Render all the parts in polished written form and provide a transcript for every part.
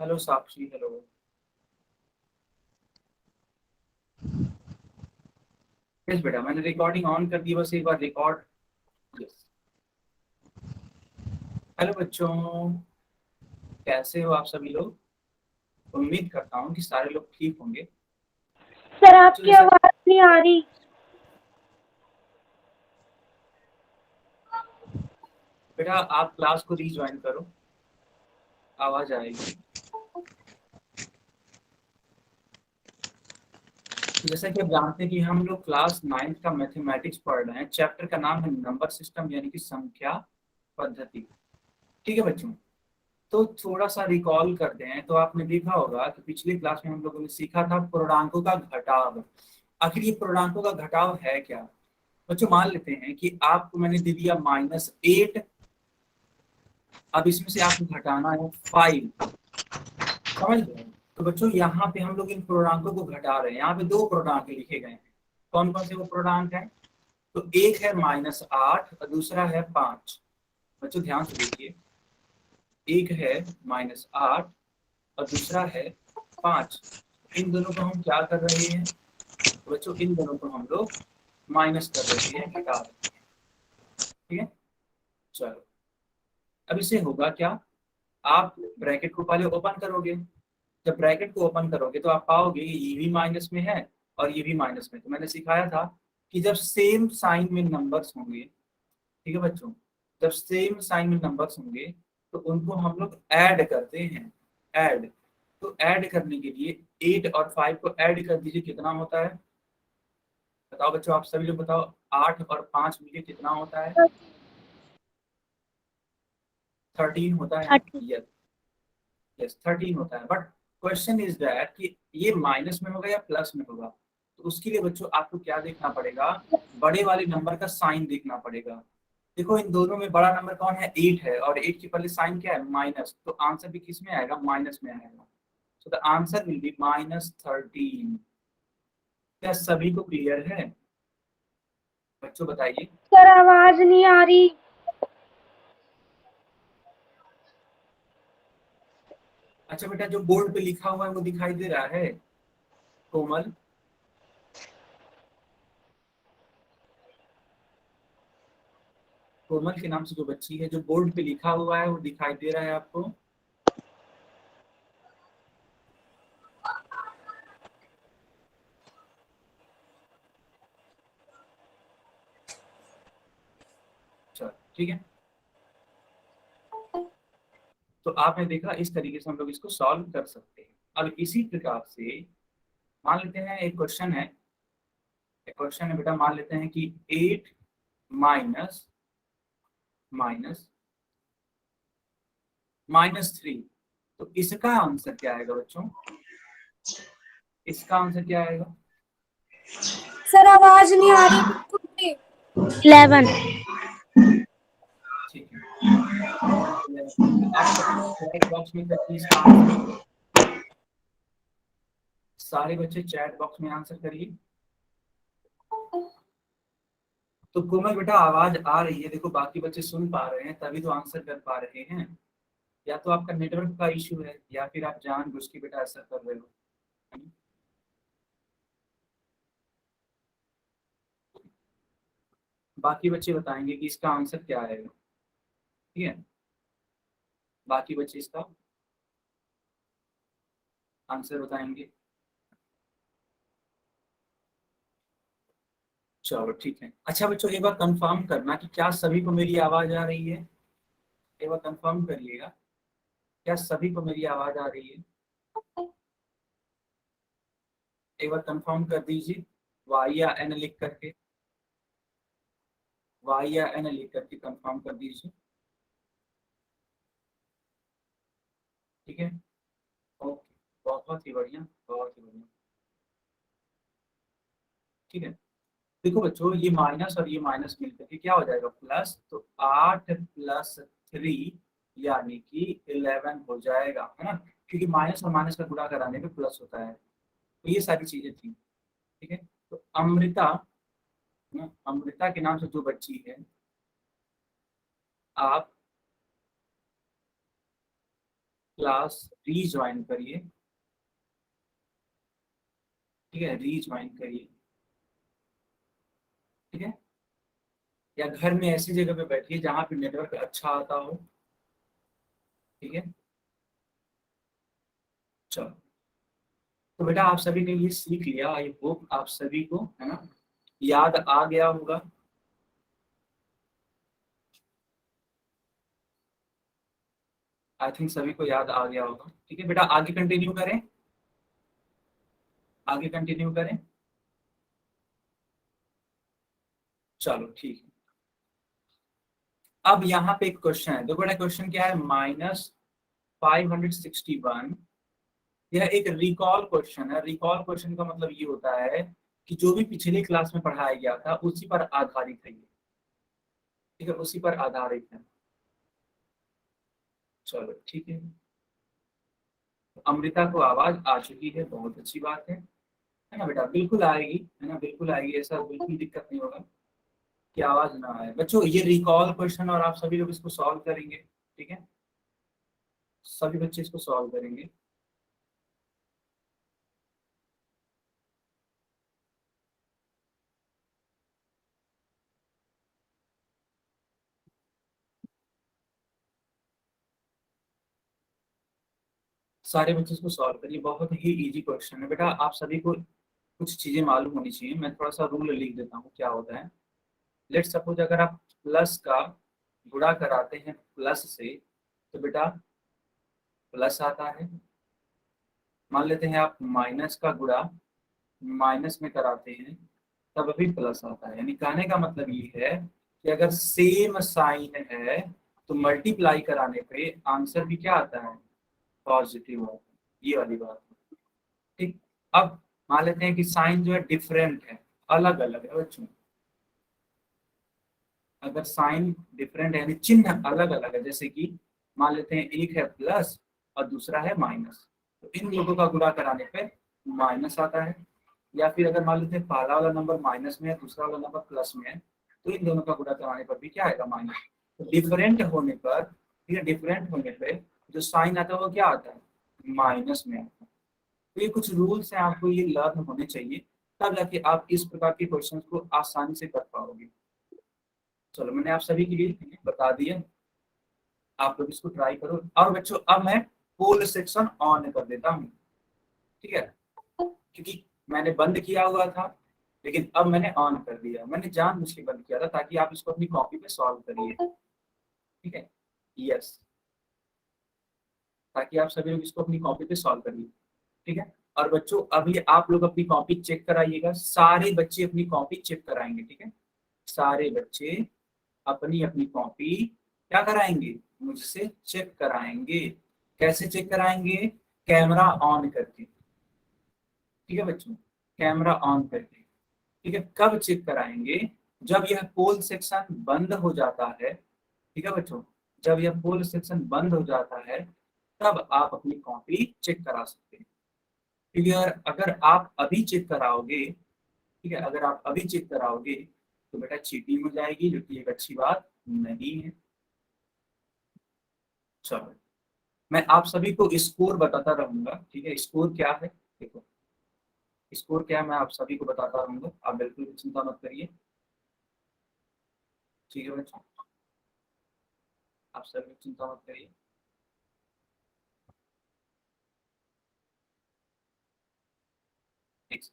Hello साक्षी, hello. Yes बेटा, मैंने recording on कर दी, बस एक बार रिकॉर्ड। यस। हेलो बच्चों, कैसे हो आप सभी लोग? उम्मीद करता हूँ कि सारे लोग ठीक होंगे। सर बच्चों आपकी जैसा आवाज नहीं आ रही। बेटा, आप क्लास को रीज्वाइन करो, आवाज आएगी। तो जैसा कि आप जानते हैं कि हम लोग क्लास 9th का मैथमेटिक्स पढ़ रहे हैं। चैप्टर का नाम है नंबर सिस्टम, यानी कि संख्या पद्धति। ठीक है बच्चों, तो थोड़ा सा रिकॉल करते हैं। तो आपने देखा होगा कि पिछली क्लास में हम लोगों ने सीखा था पूर्णांकों का घटाव। आखिर ये पूर्णांकों का घटाव है क्या? बच्चों, मान लेते हैं कि आपको मैंने दे दिया -8। अब इसमें से आपको घटाना है 5। समझ गए? तो बच्चों, यहाँ पे हम लोग इन पूर्णांकों को घटा रहे हैं। यहाँ पे दो पूर्णांक लिखे गए हैं। कौन कौन से वो पूर्णांक हैं? तो एक है -8 और दूसरा है 5। बच्चों ध्यान से देखिए, एक है -8 और दूसरा है 5। इन दोनों को हम क्या कर रहे हैं? तो बच्चों, इन दोनों को हम लोग माइनस कर रहे हैं, घटा रहे हैं। ठीक है, चलो। अब इससे होगा क्या? आप ब्रैकेट को पहले ओपन करोगे। जब ब्रैकेट को ओपन करोगे तो आप पाओगे ये भी माइनस में है और ये भी माइनस में। तो मैंने सिखाया था कि जब सेम साइन में नंबर्स होंगे, ठीक है बच्चों, जब सेम साइन में नंबर्स होंगे तो उनको हम लोग ऐड करते हैं। ऐड। तो ऐड करने के लिए 8 और 5 को ऐड कर दीजिए, कितना होता है? बताओ बच्चों, आप सभी लोग बताओ। 8 और 5 मिलिए कितना होता है? 13 होता है ना? 30। यस। यस, 13 होता है। बट क्वेश्चन इज दैट कि ये माइनस में होगा या प्लस में होगा। तो उसके लिए बच्चों आपको क्या देखना पड़ेगा? बड़े वाले नंबर का साइन देखना पड़ेगा। देखो, इन दोनों में बड़ा नंबर कौन है? 8 है, और 8 के पहले साइन क्या है? माइनस। तो आंसर भी किस में आएगा? माइनस में आएगा। So the answer will be -13। क्या सभी को क्लियर है? बच्चों बताइए। सर आवाज नहीं आ रही। अच्छा बेटा, जो बोर्ड पे लिखा हुआ है वो दिखाई दे रहा है? कोमल, कोमल के नाम से जो बच्ची है, जो बोर्ड पे लिखा हुआ है वो दिखाई दे रहा है आपको? चलो ठीक है। तो आपने देखा, इस तरीके से हम लोग इसको सॉल्व कर सकते हैं। अब इसी प्रकार से मान लेते हैं एक क्वेश्चन है। एक क्वेश्चन है बेटा, मान लेते हैं कि 8 माइनस माइनस -3। तो इसका आंसर क्या आएगा बच्चों? इसका आंसर क्या आएगा? सर आवाज नहीं आ रही बिल्कुल भी। 11। ठीक है, आप चैट बॉक्स में करके इसका आंसर, सारे बच्चे चैट बॉक्स में आंसर करिए। तो कोमल बेटा, आवाज आ रही है, देखो बाकी बच्चे सुन पा रहे हैं तभी तो आंसर कर पा रहे हैं। या तो आपका नेटवर्क का इशू है या फिर आप जानबूझ के बेटा ऐसा कर रहे हो। बाकी बच्चे बताएंगे कि इसका आंसर क्या है। ठीक है, बाकी बच्चे इसका आंसर बताएंगे। चलो ठीक है। अच्छा बच्चों, एक बार कंफर्म करना कि क्या सभी को मेरी आवाज आ रही है। एक बार कंफर्म करिएगा, क्या सभी को मेरी आवाज आ रही है? एक बार कंफर्म कर दीजिए, वाई या एन लिख करके। वाई या एन लिख करके कंफर्म कर दीजिए। ठीक है, ओके, बहुत ही बढ़िया, बहुत ही बढ़िया। ठीक है, देखो बच्चों, ये माइनस और ये माइनस मिलकर के क्या हो जाएगा? प्लस। तो 8 + 3 यानी कि 11 हो जाएगा, है ना? क्योंकि माइनस और माइनस का गुणा कराने पे प्लस होता है। तो ये सारी चीजें थी। ठीक है, तो अमृता, अमृता के नाम से जो बच्ची है, आप क्लास रीज्वाइन करिए, ठीक है, रीज्वाइन करिए, ठीक है, या घर में ऐसी जगह पे बैठिए जहाँ पे नेटवर्क अच्छा आता हो, ठीक है। चलो, तो बेटा आप सभी ने ये सीख लिया, आई होप आप सभी को, है ना, याद आ गया होगा। आई थिंक सभी को याद आ गया होगा, ठीक है बेटा, आगे कंटिन्यू करें, आगे कंटिन्यू करें। चलो ठीक है। अब यहाँ पे एक क्वेश्चन है, देखो बेटा क्वेश्चन क्या है, -561। यह एक रिकॉल क्वेश्चन है। रिकॉल क्वेश्चन का मतलब ये होता है कि जो भी पिछली क्लास में पढ़ाया गया था उसी पर आधारित है ये, ठीक है, उसी पर आधारित है। चलो ठीक है, अमृता को आवाज आ चुकी है, बहुत अच्छी बात है ना बेटा, बिल्कुल आएगी, है ना, बिल्कुल आएगी, ऐसा बिल्कुल दिक्कत नहीं होगा कि आवाज ना आए। बच्चों ये रिकॉल क्वेश्चन और आप सभी लोग इसको सॉल्व करेंगे, ठीक है, सभी बच्चे इसको सॉल्व करेंगे। सारे बच्चे इसको सॉल्व करिए, बहुत ही इजी क्वेश्चन है बेटा, आप सभी को कुछ चीजें मालूम होनी चाहिए। मैं थोड़ा सा रूल लिख देता हूँ क्या होता है। लेट सपोज अगर आप प्लस का गुणा कराते हैं प्लस से, तो बेटा प्लस आता है। मान लेते हैं आप माइनस का गुणा माइनस में कराते हैं, तब भी प्लस आता है। यानी कहने का मतलब ये है कि अगर सेम साइन है तो मल्टीप्लाई कराने पे आंसर भी क्या आता है, पॉजिटिव आता है, ये वाली बात है, ठीक। अब मान लेते हैं कि साइन जो है डिफरेंट है, अलग अलग है बच्चों, अगर साइन डिफरेंट है यानी चिन्ह अलग अलग है, जैसे कि मान लेते हैं एक है प्लस और दूसरा है माइनस, तो इन लोगों का गुणा कराने पे माइनस आता है। या फिर अगर मान लेते हैं पहला वाला नंबर माइनस में है, दूसरा वाला नंबर प्लस में है, तो इन दोनों का गुणा कराने पर भी क्या आएगा, माइनस। तो डिफरेंट होने पर, ठीक है, डिफरेंट होने पे जो साइन आता है वो क्या आता है, माइनस में आता है। तो ये कुछ रूल्स हैं, आपको ये लर्न होने चाहिए, तब जाके आप इस प्रकार के क्वेश्चन को आसानी से कर पाओगे। चलो मैंने आप सभी के लिए बता दिया, आप लोग इसको ट्राई करो। और बच्चों अब मैं पोल सेक्शन ऑन कर देता हूँ, ठीक है, क्योंकि मैंने बंद किया हुआ था, लेकिन अब मैंने ऑन कर दिया, मैंने जानबूझ के बंद किया था ताकि आप इसको अपनी कॉपी पे सॉल्व करिए, ठीक है, यस, ताकि आप सभी लोग इसको अपनी कॉपी पे सॉल्व करिए, ठीक है। और बच्चों अभी आप लोग अपनी कॉपी चेक कराइएगा, सारे बच्चे अपनी कॉपी चेक कराएंगे, ठीक है, सारे बच्चे अपनी अपनी कॉपी क्या कराएंगे, मुझसे चेक कराएंगे। कैसे चेक कराएंगे, कैमरा ऑन करके, ठीक है बच्चों, कैमरा ऑन करके, ठीक है। कब चेक कराएंगे, जब यह पोल सेक्शन बंद हो जाता है, ठीक है बच्चों, जब यह पोल सेक्शन बंद हो जाता है तब आप अपनी कॉपी चेक करा सकते हैं। क्योंकि अगर आप अभी चेक कराओगे, ठीक है, अगर आप अभी चेक कराओगे तो बेटा चीटिंग हो जाएगी, जो कि एक अच्छी बात नहीं है। चलो मैं आप सभी को स्कोर बताता रहूंगा, ठीक है, स्कोर क्या है, देखो स्कोर क्या है मैं आप सभी को बताता रहूंगा, आप बिल्कुल भी चिंता मत करिए, ठीक है बच्चों, आप सभी चिंता मत करिए। ठीक,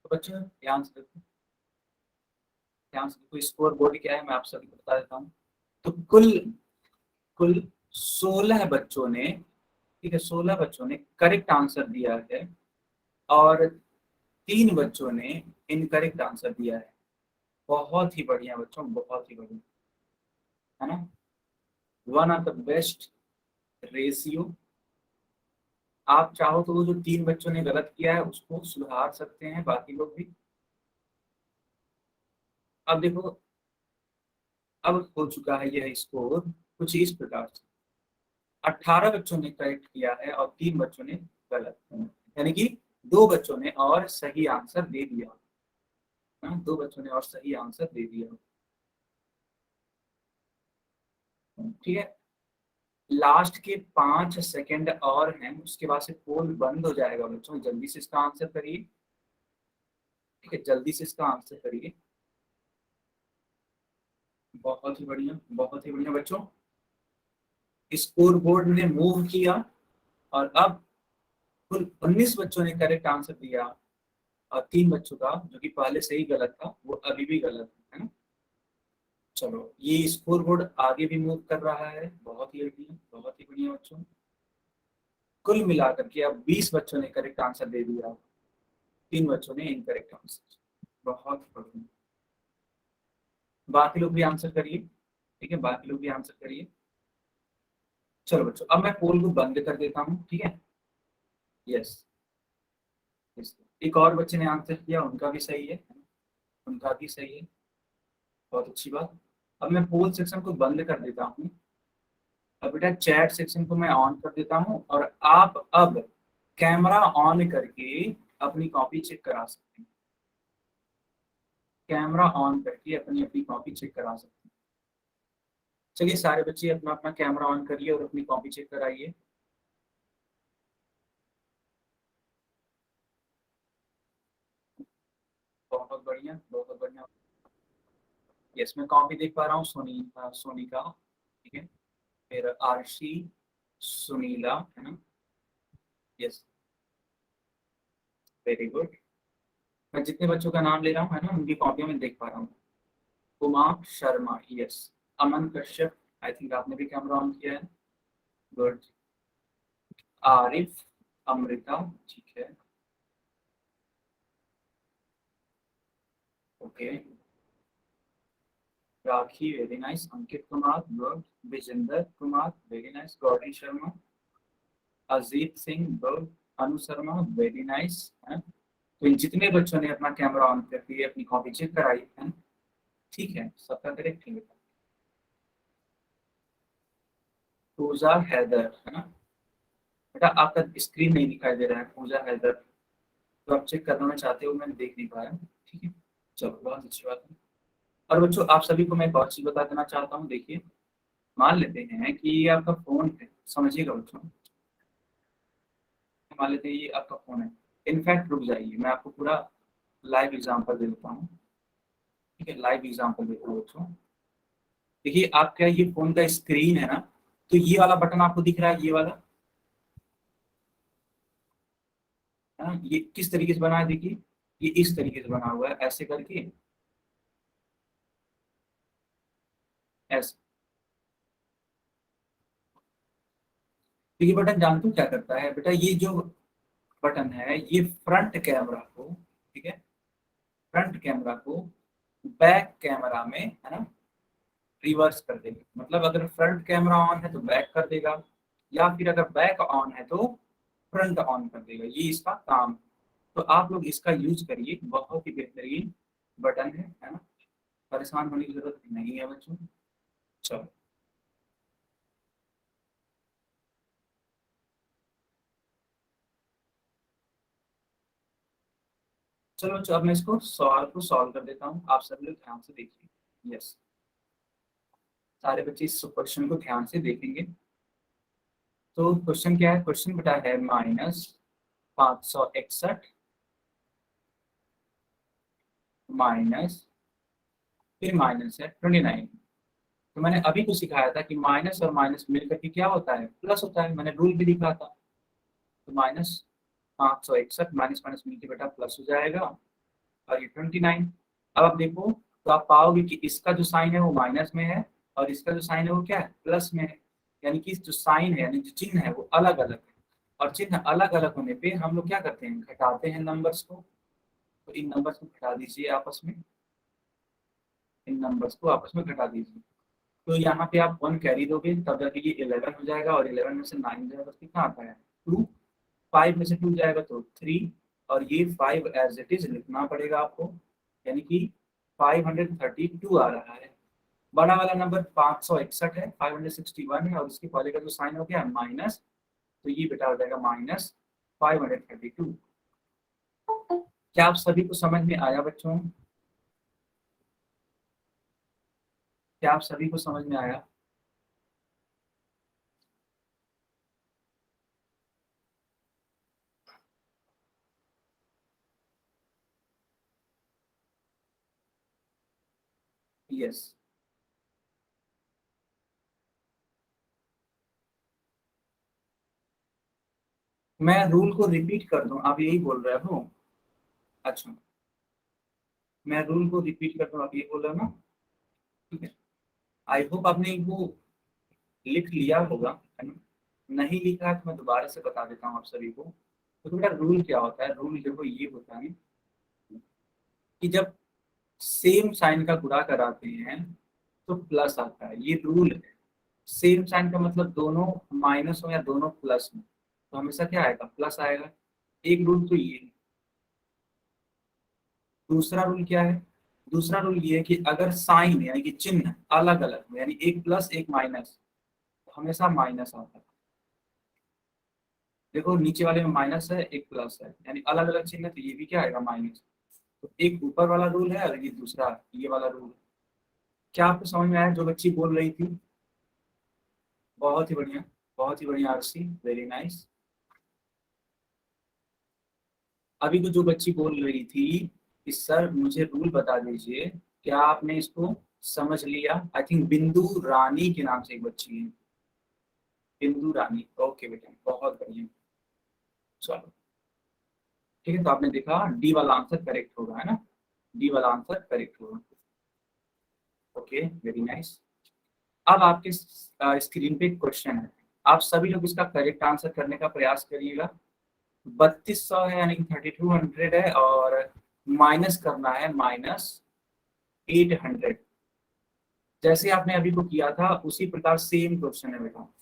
तो बच्चों ध्यान से देखो, ध्यान से देखो, स्कोर बोर्ड क्या है मैं आप सभी को बता देता हूँ। तो कुल कुल 16 बच्चों ने, ठीक है, 16 बच्चों ने करेक्ट आंसर दिया है और 3 बच्चों ने इनकरेक्ट आंसर दिया है। बहुत ही बढ़िया बच्चों, बहुत ही बढ़िया, है ना, one of the best ratio. आप चाहो तो वो जो 3 बच्चों ने गलत किया है उसको सुधार सकते हैं बाकी लोग भी। अब देखो, अब हो चुका है यह स्कोर कुछ इस प्रकार से 18 बच्चों ने करेक्ट किया है और 3 बच्चों ने गलत, यानी कि 2 बच्चों ने और सही आंसर दे दिया। 2 बच्चों ने और सही आंसर दे दिया। ठीक है, लास्ट के 5 सेकंड और हैं, उसके बाद से पोल बंद हो जाएगा बच्चों। जल्दी से इसका आंसर करिए। ठीक है, जल्दी से इसका आंसर करिए। बहुत ही बढ़िया, बहुत ही बढ़िया बच्चों। स्कोर बोर्ड ने मूव किया और अब कुल 19 बच्चों ने करेक्ट आंसर दिया और 3 बच्चों का, जो कि पहले से ही गलत था, वो अभी भी गलत है ना। चलो, ये स्कोर बोर्ड आगे भी मूव कर रहा है। बहुत ही बढ़िया, बहुत ही बढ़िया बच्चों। कुल मिलाकर के अब 20 बच्चों ने करेक्ट आंसर दे दिया, 3 बच्चों ने इनकरेक्ट आंसर। बहुत बढ़िया। बाकी लोग भी आंसर करिए। ठीक है, बाकी लोग भी आंसर करिए। चलो बच्चों, अब मैं पोल को बंद कर देता हूँ। ठीक है, यस। एक और बच्चे ने आंसर किया, उनका भी सही है, उनका भी सही है। बहुत अच्छी बात। अब मैं पोल सेक्शन को बंद कर देता हूँ। अब बेटा चैट सेक्शन को मैं ऑन कर देता हूँ और आप अब कैमरा ऑन करके अपनी कॉपी चेक करा सकते हैं। कैमरा ऑन करके अपनी अपनी कॉपी चेक करा सकते हैं। चलिए सारे बच्चे अपना अपना कैमरा ऑन करिए और अपनी कॉपी चेक कराइए। बहुत बढ़िया, बहुत बढ़िया। यस, मैं कॉपी देख पा रहा हूँ। सोनिका, ठीक है, फिर आरशी, सुनीला, है ना। Yes, very good. मैं जितने बच्चों का नाम ले रहा हूँ, है ना, उनकी कॉपियों में देख पा रहा हूँ। Uma Sharma, yes. Aman Kashyap, I think आपने भी कैमरा ऑन किया है। गुड। आरिफ, अमृता, ठीक है, okay. Rakhi, very nice. Ankit Kumar, good. Vijender Kumar, very nice. Gauri Sharma, Ajit Singh, good. Anu Sharma, very nice. तो इन जितने बच्चों ने अपना कैमरा ऑन करके अपनी कॉपी चेक कराई है, ठीक है, सबका करेक्ट है। पूजा हैदर, है ना। बेटा आपका स्क्रीन नहीं दिखाई दे रहा है, पूजा हैदर। तो आप चेक करना चाहते हो, मैं देख नहीं पाया। ठीक है, चलो, बहुत अच्छी बात है। और बच्चों, आप सभी को मैं एक और चीज बता देना चाहता हूँ। देखिए, मान लेते हैं कि ये आपका फोन है, समझिएगा बच्चों। मान लेते हैं ये आपका फोन है। इनफैक्ट रुक जाइए, मैं आपको पूरा लाइव एग्जांपल दे देता हूँ। ठीक है, लाइव एग्जांपल देता हूँ बच्चों। देखिए, आपका ये फोन का स्क्रीन है ना, तो ये वाला बटन आपको दिख रहा है, ये वाला, है ना। ये किस तरीके से बना है, देखिए, ये इस तरीके से बना हुआ है, ऐसे करके, ऐसे। तो ये बटन जानते हो क्या करता है बेटा? ये जो बटन है, ये फ्रंट कैमरा को, ठीक है, फ्रंट कैमरा को बैक कैमरा में, है ना, रिवर्स कर देगा। मतलब अगर फ्रंट कैमरा ऑन है तो बैक कर देगा, या फिर अगर बैक ऑन है तो फ्रंट ऑन कर देगा। ये इसका काम है। तो आप लोग इसका यूज करिए, बहुत ही बेहतरीन बटन है ना। परेशान होने की जरूरत नहीं है बच्चों। चलो, चलो बच्चों, अब मैं इसको सवाल को सॉल्व कर देता हूँ। आप सभी लोग ध्यान से देखिए। यस, सारे बच्चे इस क्वेश्चन को ध्यान से देखेंगे। तो क्वेश्चन क्या है? क्वेश्चन बेटा है -561 माइनस, फिर माइनस है 29। तो मैंने अभी को सिखाया था कि माइनस और माइनस मिलकर के क्या होता है? प्लस होता है। मैंने रूल भी लिखा था। तो -561 माइनस माइनस मिलकर बेटा प्लस हो जाएगा, और ये 29। अब आप देखो, तो आप पाओगे कि इसका जो साइन है वो माइनस में है, और इसका जो साइन है वो क्या है? प्लस में है। यानी कि जो साइन है, यानी जो चिन्ह है, वो अलग अलग है। और चिन्ह अलग अलग होने पे हम लोग क्या करते हैं? घटाते हैं नंबर्स को। तो इन नंबर्स को घटा दीजिए आपस में, इन नंबर्स को आपस में घटा दीजिए। तो यहाँ पे आप 1 कैरी दोगे, तब जाके ये 11 हो जाएगा, और 11 में से 9 जाएगा तो कितना आता है? 2। 5 में से 2 जाएगा तो 3, और ये 5 एज इट इज लिखना पड़ेगा आपको, यानी कि 532 आ रहा है। बड़ा वाला नंबर 561 है, 561 है, और उसके पहले का जो साइन हो गया माइनस, तो ये बेटा हो जाएगा -532। क्या आप सभी को समझ में आया बच्चों? क्या आप सभी को समझ में आया? यस। मैं रूल को रिपीट कर दूं, आप यही बोल रहे हो? अच्छा, मैं रूल को रिपीट कर दूं, आप ये बोल रहे हो ना? ठीक है। आई होप आपने वो लिख लिया होगा, है ना? नहीं लिखा है तो मैं दोबारा से बता देता हूँ आप सभी को। तो बेटा रूल क्या होता है? रूल देखो ये होता है कि जब सेम साइन का गुणा कराते हैं तो प्लस आता है, ये रूल है। सेम साइन का मतलब दोनों माइनस हो या दोनों प्लस हो, तो हमेशा क्या आएगा? प्लस आएगा। एक रूल तो ये है। दूसरा रूल क्या है? दूसरा रूल ये है कि अगर साइन यानी कि चिन्ह अलग अलग हो, यानी एक प्लस एक माइनस, तो हमेशा माइनस आता है। देखो नीचे वाले में माइनस है, एक प्लस है, यानी अलग अलग चिन्ह है, तो ये भी क्या आएगा? माइनस। तो एक ऊपर वाला रूल है और ये दूसरा ये वाला रूल है। क्या आपको समझ में आया जो बच्ची बोल रही थी? बहुत ही बढ़िया, बहुत ही बढ़िया आरसी, वेरी नाइस। अभी तो जो बच्ची बोल रही थी कि सर मुझे रूल बता दीजिए, क्या आपने इसको समझ लिया? आई थिंक बिंदु रानी के नाम से एक बच्ची है, बिंदु रानी। ओके बेटा, बहुत बढ़िया। चलो ठीक है, तो आपने देखा डी वाला आंसर करेक्ट होगा, है ना? डी वाला आंसर करेक्ट होगा। Okay, very nice. अब आपके स्क्रीन पे क्वेश्चन है, आप सभी लोग इसका करेक्ट आंसर करने का प्रयास करिएगा। 3200 है यानी कि 3200 है, और माइनस करना है -800। जैसे आपने अभी को किया था उसी प्रकार सेम क्वेश्चन है बेटा।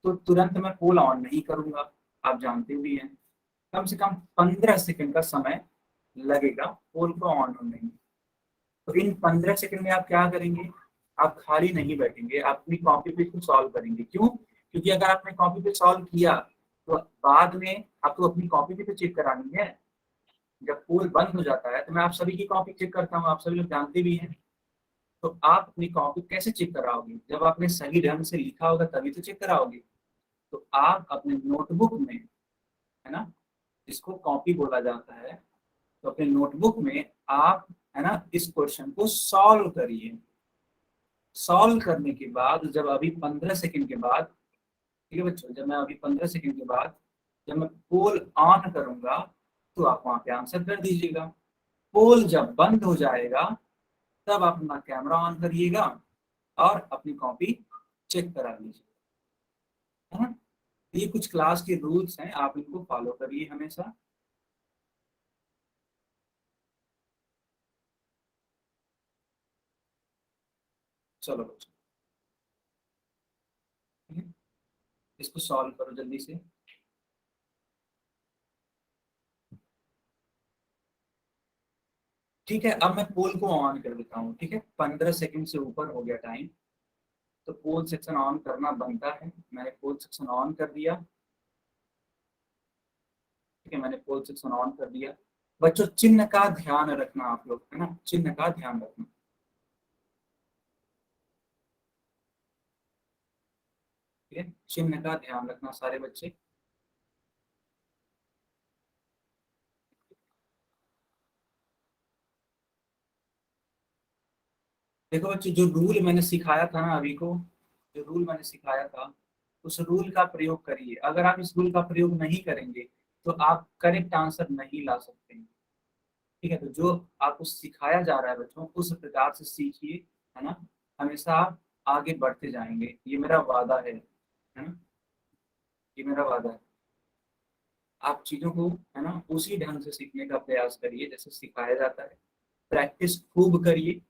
तो तुरंत मैं पोल ऑन नहीं करूंगा, आप जानते भी हैं। कम से कम 15 सेकंड का समय लगेगा पोल को ऑन होने में। तो इन 15 सेकंड में आप क्या करेंगे? आप खाली नहीं बैठेंगे, आप अपनी कॉपी पे इसको सॉल्व करेंगे। क्यों? क्योंकि अगर आपने कॉपी पे सॉल्व किया तो बाद में आपको अपनी कॉपी भी तो चेक करानी है। जब पोल बंद हो जाता है तो मैं आप सभी की कॉपी चेक करता हूँ, आप सभी लोग जानते भी हैं। तो आप अपनी कॉपी कैसे चेक कराओगे? जब आपने सही ढंग से लिखा होगा तभी तो चेक कराओगे। तो आप अपने नोटबुक में, है ना, इसको कॉपी बोला जाता है, तो अपने नोटबुक में आप, है ना, इस क्वेश्चन को सॉल्व करिए। सॉल्व करने के बाद जब अभी 15 सेकंड के बाद, ठीक है बच्चों, जब मैं अभी 15 सेकंड के बाद जब मैं पोल ऑन करूंगा तो आप वहां पे आंसर कर दीजिएगा। पोल जब बंद हो जाएगा तब आप अपना कैमरा ऑन करिएगा और अपनी कॉपी चेक करा लीजिए, है ना? ये कुछ क्लास के रूल्स हैं, आप इनको फॉलो करिए हमेशा। चलो बच्चों, ठीक है? इसको सॉल्व करो जल्दी से। ठीक है, अब मैं पोल को ऑन कर देता हूँ। ठीक है, 15 सेकंड से ऊपर हो गया टाइम, तो पोल सेक्शन ऑन करना बनता है। मैंने पोल सेक्शन ऑन कर दिया। ठीक है, मैंने पोल सेक्शन ऑन कर दिया। बच्चों चिन्ह का ध्यान रखना, आप लोग, है ना, चिन्ह का ध्यान रखना। ठीक है, चिन्ह का ध्यान रखना सारे बच्चे। देखो बच्चे, जो रूल मैंने सिखाया था ना अभी को, जो रूल मैंने सिखाया था उस रूल का प्रयोग करिए। अगर आप इस रूल का प्रयोग नहीं करेंगे तो आप करेक्ट आंसर नहीं ला सकते हैं। ठीक है, तो जो आपको सिखाया जा रहा है बच्चों उस प्रकार से सीखिए, है ना? हमेशा आप आगे बढ़ते जाएंगे, ये मेरा वादा है ना? ये मेरा वादा है। आप चीजों को, है ना, उसी ढंग से सीखने का प्रयास करिए जैसे सिखाया जाता है। प्रैक्टिस खूब करिए।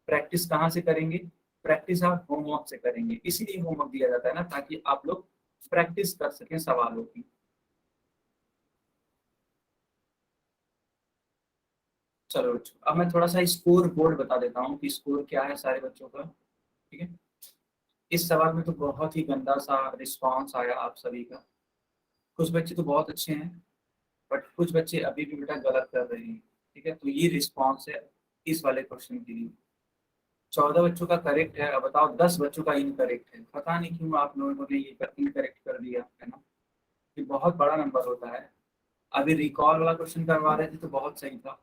प्रैक्टिस कहाँ से करेंगे? प्रैक्टिस आप होमवर्क से करेंगे, इसीलिए होमवर्क दिया जाता है ना, ताकि आप लोग प्रैक्टिस कर सकें सवालों की। चलो बच्चों, अब मैं थोड़ा सा स्कोर बोर्ड बता देता हूँ कि स्कोर क्या है सारे बच्चों का। ठीक है, इस सवाल में तो बहुत ही गंदा सा रिस्पॉन्स आया आप सभी का। कुछ बच्चे तो बहुत अच्छे हैं, बट कुछ बच्चे अभी भी बेटा गलत कर रहे हैं। ठीक है, तो ये रिस्पॉन्स है इस वाले क्वेश्चन के लिए। 14 बच्चों का करेक्ट है, अब बताओ 10 बच्चों का इनकरेक्ट है। पता नहीं क्यों आप लोगों ने ये इनकरेक्ट कर दिया, है ना। ये बहुत बड़ा नंबर होता है। अभी रिकॉल वाला क्वेश्चन करवा रहे थे तो बहुत सही था,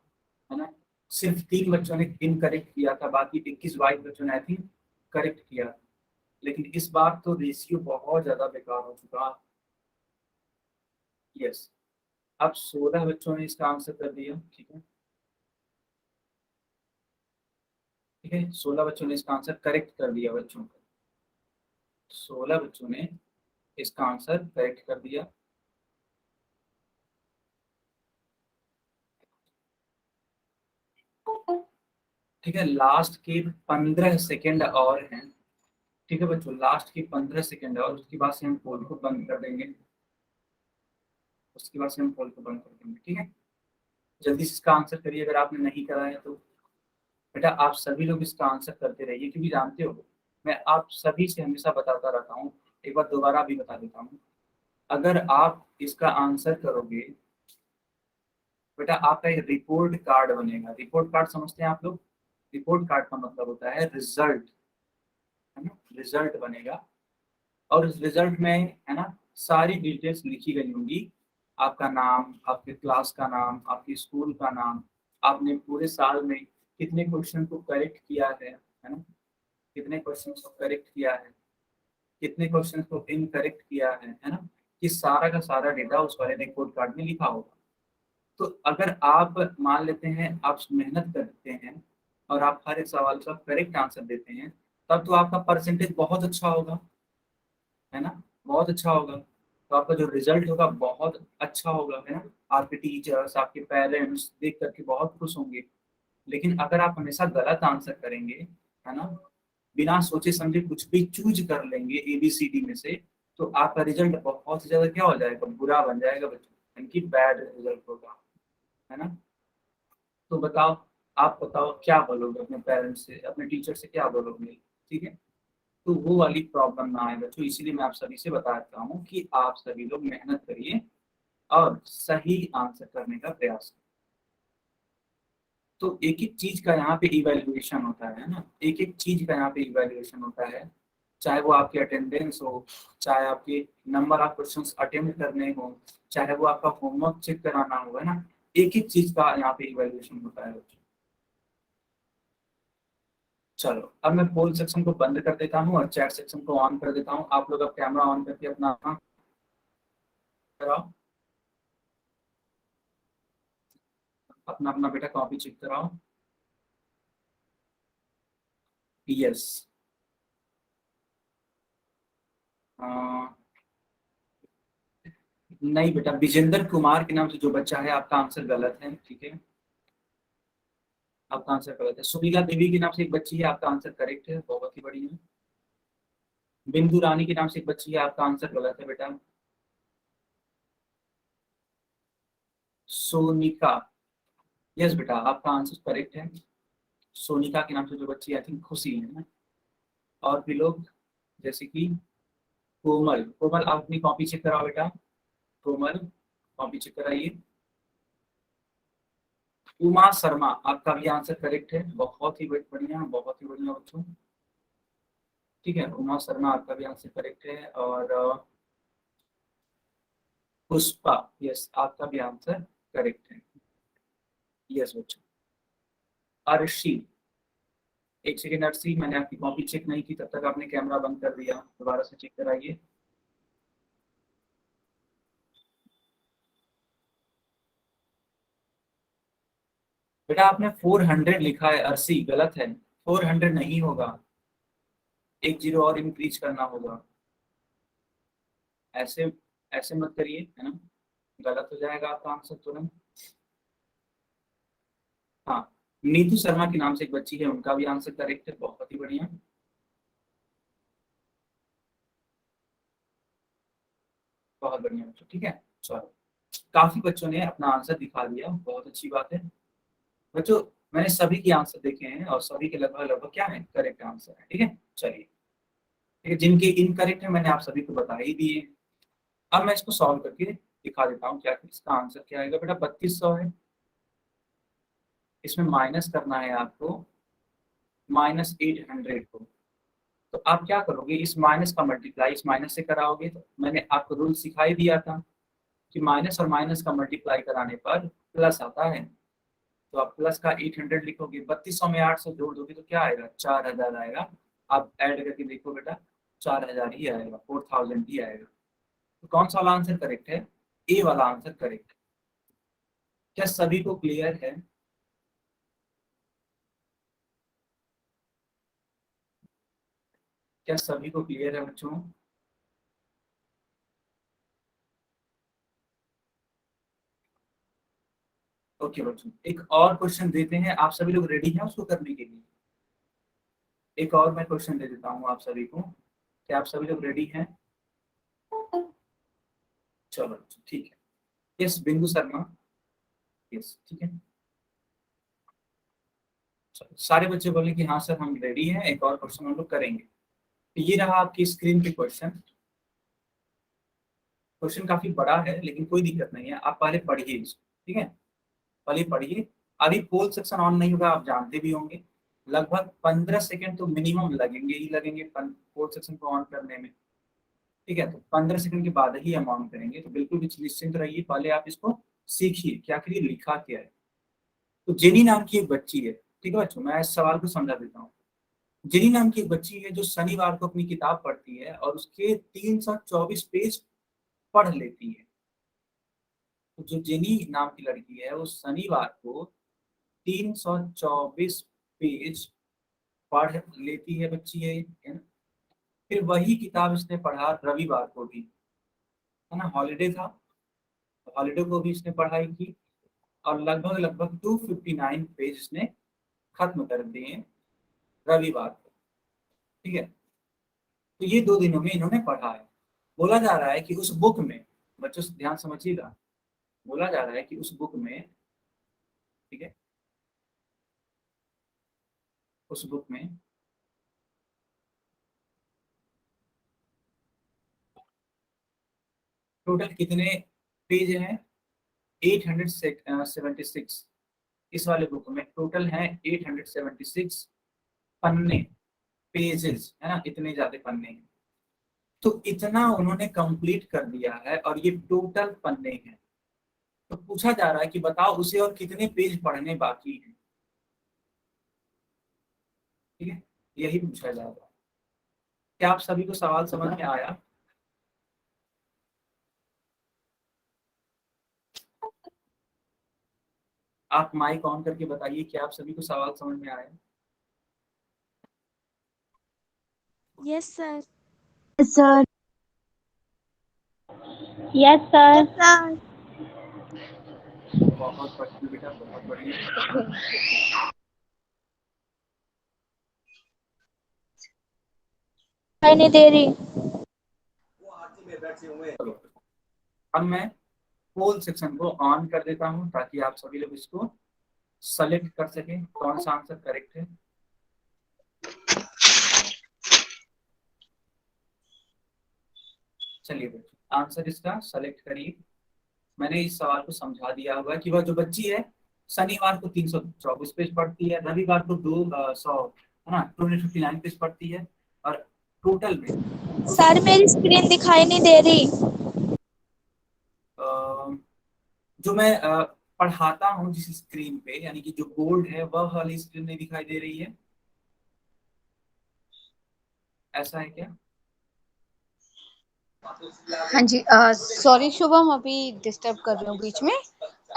है ना। सिर्फ 3 बच्चों ने इनकरेक्ट किया था, बाकी 21-22 बच्चों ने आई थिंक करेक्ट किया। लेकिन इस बार तो रेशियो बहुत ज्यादा बेकार हो चुका। यस, अब 16 बच्चों ने इसका आंसर कर दिया। ठीक है, ठीक है, 16 बच्चों ने इसका आंसर करेक्ट कर दिया बच्चों को। 16 बच्चों ने इसका आंसर करेक्ट कर दिया। ठीक है, लास्ट के 15 सेकेंड और हैं। ठीक है बच्चों, लास्ट के 15 सेकेंड और उसके बाद से हम पोल को बंद कर देंगे। उसके बाद से हम पोल को बंद कर देंगे। ठीक है, जल्दी से इसका आंसर करिए अगर आपने नहीं करा है तो। बेटा आप सभी लोग इसका आंसर करते रहिए, क्योंकि जानते हो मैं आप सभी से हमेशा बताता रहता हूँ। एक बार दोबारा भी बता देता हूँ, अगर आप इसका आंसर करोगे बेटा आपका एक रिपोर्ट कार्ड बनेगा। रिपोर्ट कार्ड समझते हैं आप लोग? रिपोर्ट कार्ड का मतलब होता है रिजल्ट, है ना। रिजल्ट बनेगा और उस रिजल्ट में, है ना, सारी डिटेल्स लिखी गई होंगी। आपका नाम, आपके क्लास का नाम, आपके स्कूल का नाम, आपने पूरे साल में कितने क्वेश्चन को करेक्ट किया है ना, कितने क्वेश्चन को करेक्ट किया है, कितने क्वेश्चन को इनकरेक्ट किया है ना। ये सारा का सारा डेटा उस वाले रिपोर्ट कार्ड में लिखा होगा। तो अगर आप मान लेते हैं आप मेहनत करते हैं और आप हर एक सवाल का करेक्ट आंसर देते हैं, तब तो आपका परसेंटेज बहुत अच्छा होगा, है ना, बहुत अच्छा होगा। तो आपका जो रिजल्ट होगा बहुत अच्छा होगा, है ना। आपके टीचर्स, आपके पेरेंट्स देख करके बहुत खुश होंगे। लेकिन अगर आप हमेशा गलत आंसर करेंगे, है ना, बिना सोचे समझे कुछ भी चूज कर लेंगे ABCD में से, तो आपका रिजल्ट बहुत ही ज्यादा क्या हो जाएगा, बुरा बन जाएगा बच्चों, यानी कि बैड रिजल्ट होगा, है ना। तो बताओ, आप बताओ क्या बोलोगे अपने पेरेंट्स से, अपने टीचर से क्या बोलोगे? ठीक है, तो वो वाली प्रॉब्लम ना आए बच्चों, इसीलिए मैं आप सभी से बताता हूँ कि आप सभी लोग मेहनत करिए और सही आंसर करने का प्रयास करिए। तो एक एक चीज का यहाँ पे इवैल्यूएशन होता है ना, एक एक चीज का यहाँ पे इवैल्यूएशन होता है। चाहे वो आपकी अटेंडेंस हो, चाहे आपके नंबर ऑफ क्वेश्चंस अटेम्प्ट करने हो, चाहे वो आपका होमवर्क चेक कराना हो, है ना। एक एक चीज का यहाँ पे इवैल्यूएशन होता है बच्चों। चलो अब मैं पोल सेक्शन को बंद कर देता हूँ और चैट सेक्शन को ऑन कर देता हूँ। आप लोग अब कैमरा ऑन करके अपना कराओ, अपना अपना बेटा कॉपी चेक कराओ। यस, नहीं बेटा, विजेंद्र कुमार के नाम से जो बच्चा है आपका आंसर गलत है। ठीक है, आपका आंसर गलत है। सुनीला देवी के नाम से एक बच्ची है, आपका आंसर करेक्ट है, बहुत ही बढ़िया। बिंदु रानी के नाम से एक बच्ची है, आपका आंसर गलत है बेटा। सोनिका, यस बेटा आपका आंसर करेक्ट है। सोनिका के नाम से जो बच्ची आई थिंक खुशी है ना, और भी लोग जैसे कि कोमल। कोमल आप अपनी कॉपी चेक कराओ बेटा, कोमल कॉपी चेक कराइए। उमा शर्मा, आपका भी आंसर करेक्ट है, बहुत ही बढ़िया, बहुत ही बढ़िया बच्चों। ठीक है, उमा शर्मा आपका भी आंसर करेक्ट है। और पुष्पा, यस आपका भी आंसर करेक्ट है। यस बच्चों, अर्शी, एक सेकेंड अर्शी, मैंने आपकी कॉपी चेक नहीं की, तब तक आपने कैमरा बंद कर दिया, दोबारा से चेक कराइए। बेटा आपने 400 लिखा है अर्शी, गलत है। 400 नहीं होगा, एक जीरो और इंक्रीज करना होगा। ऐसे ऐसे मत करिए, है ना, गलत हो जाएगा आपका आंसर तुरंत। हाँ, नीतू शर्मा के नाम से एक बच्ची है, उनका भी आंसर करेक्ट है, बहुत ही बढ़िया, बहुत बढ़िया बच्चों। ठीक है, चलो काफी बच्चों ने अपना आंसर दिखा दिया, बहुत अच्छी बात है बच्चों। मैंने सभी के आंसर देखे हैं और सभी के लगभग लगभग क्या है, करेक्ट आंसर है। ठीक है, चलिए, ठीक है, जिनके इनकरेक्ट है मैंने आप सभी को बता ही दिए। अब मैं इसको सॉल्व करके दिखा देता हूँ क्या इसका आंसर क्या आएगा। बेटा 3200 है, इसमें माइनस करना है आपको -800 को। तो आप क्या करोगे, इस माइनस का मल्टीप्लाई इस माइनस से कराओगे। तो मैंने आपको रूल सिखाई दिया था कि माइनस और माइनस का मल्टीप्लाई कराने पर प्लस आता है। तो आप प्लस का 800 लिखोगे, 3200 में 800 जोड़ दोगे तो क्या आएगा, 4000 आएगा। आप ऐड करके देखो बेटा, 4000 ही आएगा, 4000 ही आएगा। तो कौन सा वाला आंसर करेक्ट है, ए वाला आंसर करेक्ट है। क्या सभी को क्लियर है? क्या सभी को क्लियर है बच्चों? ओके बच्चों, एक और क्वेश्चन देते हैं, आप सभी लोग रेडी हैं उसको करने के लिए? एक और मैं क्वेश्चन दे देता हूँ आप सभी को, क्या आप सभी लोग रेडी हैं? चलो बच्चों, ठीक है। यस बिंदु शर्मा, यस ठीक है। चलो, सारे बच्चे बोले कि हाँ सर हम रेडी हैं, एक और क्वेश्चन हम लोग करेंगे। तो ये रहा आपकी स्क्रीन पे क्वेश्चन। क्वेश्चन काफी बड़ा है लेकिन कोई दिक्कत नहीं है, आप पहले पढ़िए इसको, ठीक है, पहले पढ़िए। अभी पोल सेक्शन ऑन नहीं होगा, आप जानते भी होंगे। लगभग 15 सेकंड तो मिनिमम लगेंगे ही लगेंगे पोल सेक्शन को ऑन करने में। ठीक है, तो 15 सेकंड के बाद ही हम ऑन करेंगे, तो बिल्कुल भी निश्चिंत रहिए। पहले आप इसको सीखिए क्या करिए, लिखा क्या है। तो जेनी नाम की एक बच्ची है, ठीक है बच्चों, मैं इस सवाल को समझा देता हूँ। जेनी नाम की एक बच्ची है जो शनिवार को अपनी किताब पढ़ती है और उसके 324 पेज पढ़ लेती है। तो जो जेनी नाम की लड़की है वो शनिवार को 324 पेज पढ़ लेती है, बच्ची है ना। फिर वही किताब इसने पढ़ा रविवार को भी, है ना, हॉलीडे था, हॉलीडे को भी इसने पढ़ाई की और लगभग लगभग 259 पेज इसने खत्म कर दिए रविवार को। ठीक है, तो ये 2 दिनों में इन्होंने पढ़ा है। बोला जा रहा है कि उस बुक में, बच्चों ध्यान समझिएगा, बोला जा रहा है कि उस बुक में, ठीक है, उस बुक में टोटल कितने पेज हैं, 876। इस वाले बुक में टोटल है 876 पन्ने, पेजेस, है ना, इतने ज्यादा पन्ने हैं। तो इतना उन्होंने कंप्लीट कर दिया है और ये टोटल पन्ने हैं। तो पूछा जा रहा है कि बताओ उसे और कितने पेज पढ़ने बाकी हैं। ठीक है, यही पूछा जा रहा है। क्या आप सभी को सवाल समझ में आया? आप माइक ऑन करके बताइए क्या आप सभी को सवाल समझ में आया? Yes sir. Sir. Yes sir. Sir. बहुत बढ़िया बेटा, बहुत बढ़िया। नहीं दे रही। चलो, अब मैं पोल सेक्शन को ऑन कर देता हूं ताकि आप सभी लोग इसको सेलेक्ट कर सकें कौन सा आंसर करेक्ट है। चलिए बच्चों, आंसर इसका सेलेक्ट करिए। मैंने इस सवाल को समझा दिया होगा कि वह जो बच्ची है शनिवार को 324 पेज पढ़ती है, रविवार को 200, है ना, 259 पेज पढ़ती है और टोटल में सर मेरी स्क्रीन दिखाई नहीं दे रही। जो मैं पढ़ाता हूँ जिस स्क्रीन पे, यानी कि जो बोर्ड है वह वाली स्क्रीन नहीं दिखाई दे रही है, ऐसा है क्या? हाँ जी, सॉरी शुभम, अभी डिस्टर्ब कर रही हूँ बीच में।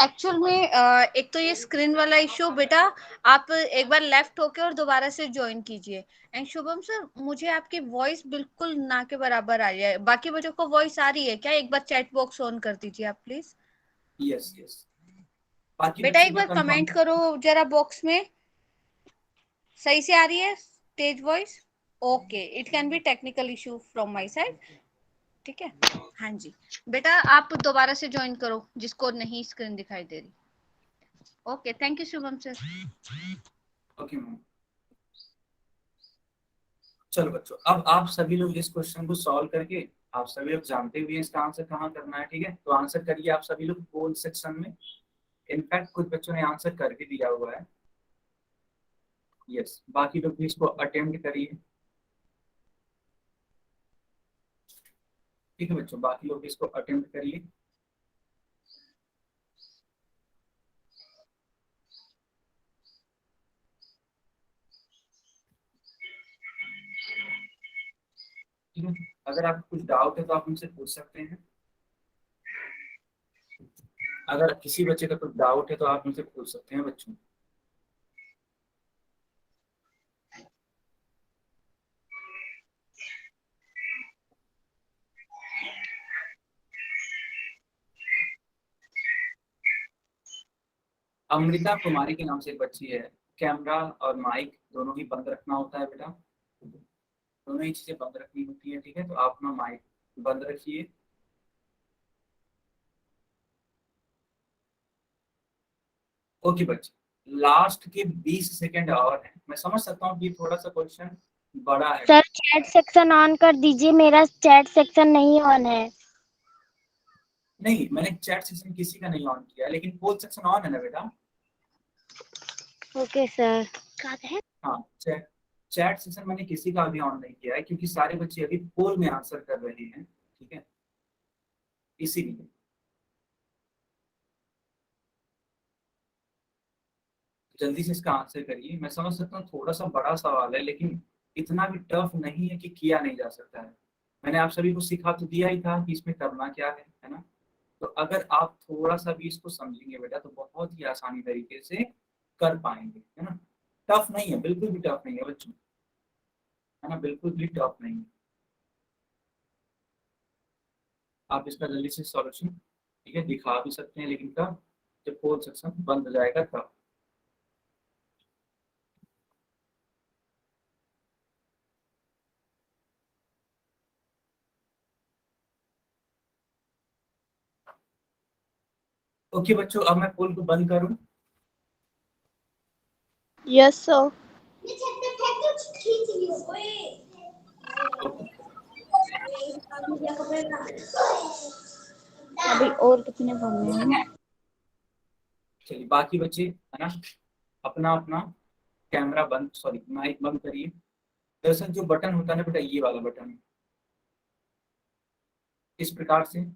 एक्चुअल में एक तो ये स्क्रीन वाला इशू, बेटा आप एक बार लेफ्ट होके और दोबारा से ज्वाइन कीजिए। एंड शुभम सर, मुझे आपकी वॉइस बिल्कुल ना के बराबर आ रही है, बाकी बच्चों को वॉइस आ रही है क्या? एक बार चैट बॉक्स ऑन कर दीजिए आप प्लीज। यस यस, बाकी बेटा बच्चों एक का बार कंफर्म। कमेंट करो जरा बॉक्स में, सही से आ रही है तेज voice? Okay, it can be technical issue from my side. ठीक है, हाँ जी। बेटा आप दोबारा से ज्वाइन करो जिसको नहीं स्क्रीन दिखाई दे रही। Okay, thank you Shubham sir. Okay ma'am. चलो बच्चों, अब आप सभी लोग इस क्वेश्चन को सॉल्व करके आप सभी लोग जानते हुए इसका आंसर कहाँ करना है, ठीक है? तो आंसर करिए आप सभी लोग पोल सेक्शन में। इनफैक्ट कुछ बच्चों ने आंसर कर भी दिया हुआ है। यस, बाकी लोग भी इसको अटेम्प्ट करिए। ठीक है बच्चों, बाकी लोग भी इसको अटेम्प्ट करिए। ठीक है, अगर आपको कुछ डाउट है तो आप मुझसे पूछ सकते हैं। अगर किसी बच्चे का कुछ डाउट है तो आप मुझसे पूछ सकते हैं बच्चों। अमृता कुमारी के नाम से एक बच्ची है। कैमरा और माइक दोनों ही बंद रखना होता है बेटा, दोनों ही चीजें बंद रखनी होती है, ठीक है? तो आप अपना माइक बंद रखिए। ओके बच्चे, लास्ट के 20 सेकंड और हैं। मैं समझ सकता हूँ कि थोड़ा सा क्वेश्चन बड़ा है। सर चैट सेक्शन ऑन कर दीजिए, मेरा चैट सेक्शन नहीं ऑन है। नहीं, मैंने चैट सेक्शन किसी का नहीं ऑन किया, लेकिन पोल सेक्शन ऑन है ना बेटा? Okay sir. कहाँ है? हाँ, चैट सेक्शन मैंने किसी का अभी ऑन नहीं किया है, क्योंकि सारे बच्चे अभी पोल में आंसर कर रहे हैं, ठीक है? इसीलिए जल्दी से इसका आंसर करिए। मैं समझ सकता हूँ थोड़ा सा बड़ा सवाल है, लेकिन इतना भी टफ नहीं है कि किया नहीं जा सकता है। मैंने आप सभी को सिखा तो दिया ही था कि इसमें करना क्या है ना? तो अगर आप थोड़ा सा भी इसको समझेंगे बेटा तो बहुत ही आसानी तरीके से कर पाएंगे, है ना? टफ नहीं है, बिल्कुल भी टफ नहीं है बच्चों, है ना? बिल्कुल भी टफ नहीं है। आप इसका जल्दी से सॉल्यूशन, ठीक है, दिखा भी सकते हैं, लेकिन कब? जब पोल सेक्शन बंद हो जाएगा तब। ओके बच्चों, अब मैं पोल को बंद करूं? Yes sir. अभी और कितने पढ़ने हैं? चलिए बाकी बच्चे, है ना, अपना अपना कैमरा बंद, सॉरी माइक बंद करिए। दरअसल जो बटन होता है ना बेटा, ये वाला बटन, इस प्रकार से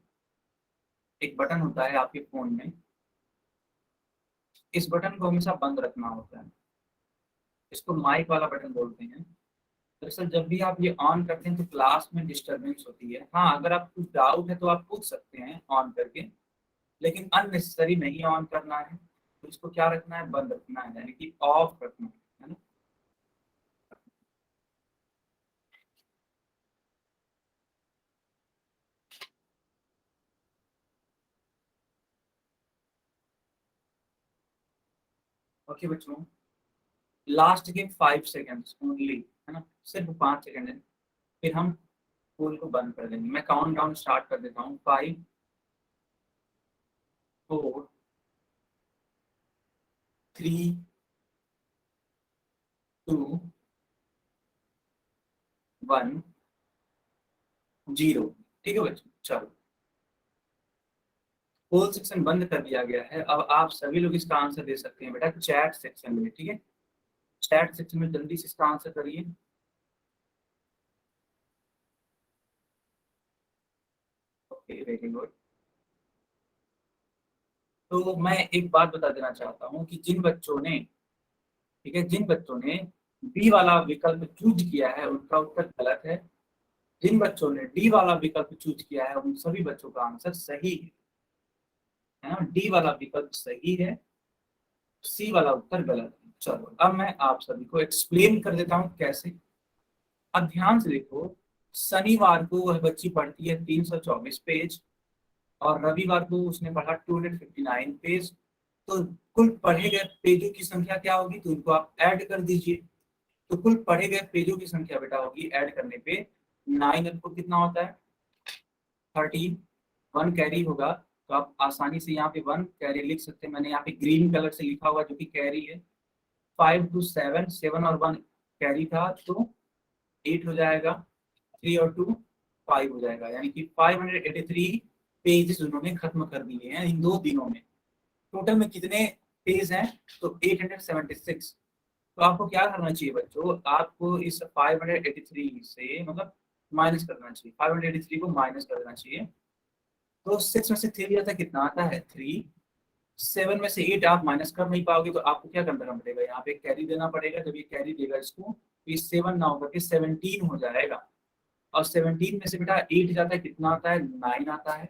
एक बटन होता है आपके फोन में, इस बटन को हमेशा बंद रखना होता है। इसको माइक वाला बटन बोलते हैं। दरअसल जब भी आप ये ऑन करते हैं तो क्लास में डिस्टरबेंस होती है। हाँ, अगर आप कुछ डाउट है तो आप पूछ सकते हैं ऑन करके, लेकिन अननेसेसरी नहीं ऑन करना है। तो इसको क्या रखना है? बंद रखना है, यानी कि ऑफ रखना है ना? ओके बच्चों, लास्ट के 5 सेकेंड्स ओनली, है ना? सिर्फ 5 सेकेंड है, फिर हम पोल को बंद कर देंगे। मैं काउंट डाउन स्टार्ट कर देता हूँ। 5 4 3 2 1 0। ठीक है बच्चों, चलो पोल सेक्शन बंद कर दिया गया है। अब आप सभी लोग इसका आंसर दे सकते हैं बेटा चैट सेक्शन में, ठीक है? चैट सेक्शन में जल्दी से इसका आंसर करिए। Okay, very good. तो मैं एक बात बता देना चाहता हूँ कि जिन बच्चों ने, ठीक है, जिन बच्चों ने बी वाला विकल्प चूज किया है उनका उत्तर गलत है। जिन बच्चों ने डी वाला विकल्प चूज किया है उन सभी बच्चों का आंसर सही है ना? डी वाला विकल्प सही है, सी वाला उत्तर गलत है। चलो अब मैं आप सभी को एक्सप्लेन कर देता हूँ कैसे। अब ध्यान से देखो, शनिवार को वह बच्ची पढ़ती है 324 पेज, और रविवार को उसने पढ़ा 259 पेज। तो कुल पढ़े गए पेजों की संख्या क्या होगी? तो इनको आप ऐड कर दीजिए। तो कुल पढ़े गए पेजों की संख्या बेटा होगी, ऐड करने पे 9 आपको कितना होता है? 13, 1 कैरी होगा, तो आप आसानी से यहाँ पे 1 कैरी लिख सकते हैं। मैंने यहाँ पे ग्रीन कलर से लिखा हुआ जो कि कैरी है। 5 to 7, 7 और 1 कैरी था तो 8 हो जाएगा, 3 और 2 5 हो जाएगा, यानी कि 583 पेजेस उन्होंने खत्म कर दिए हैं इन 2 दिनों में। टोटल में कितने पेज हैं? तो 876। तो आपको क्या करना चाहिए बच्चों, आपको इस 583 से मतलब माइनस करना चाहिए, 583 को माइनस कर देना चाहिए। तो 6 में से 3 आता है, कितना आता है 3। 7 में से 8 आप माइनस कर नहीं पाओगे, तो आपको क्या करना पड़ेगा, यहाँ पे कैरी देना पड़ेगा। जब ये कैरी देगा इसको, तो ये 7 ना होकर के 17 हो जाएगा। और 17 में से बेटा 8 जाता है, कितना आता है 9 आता है।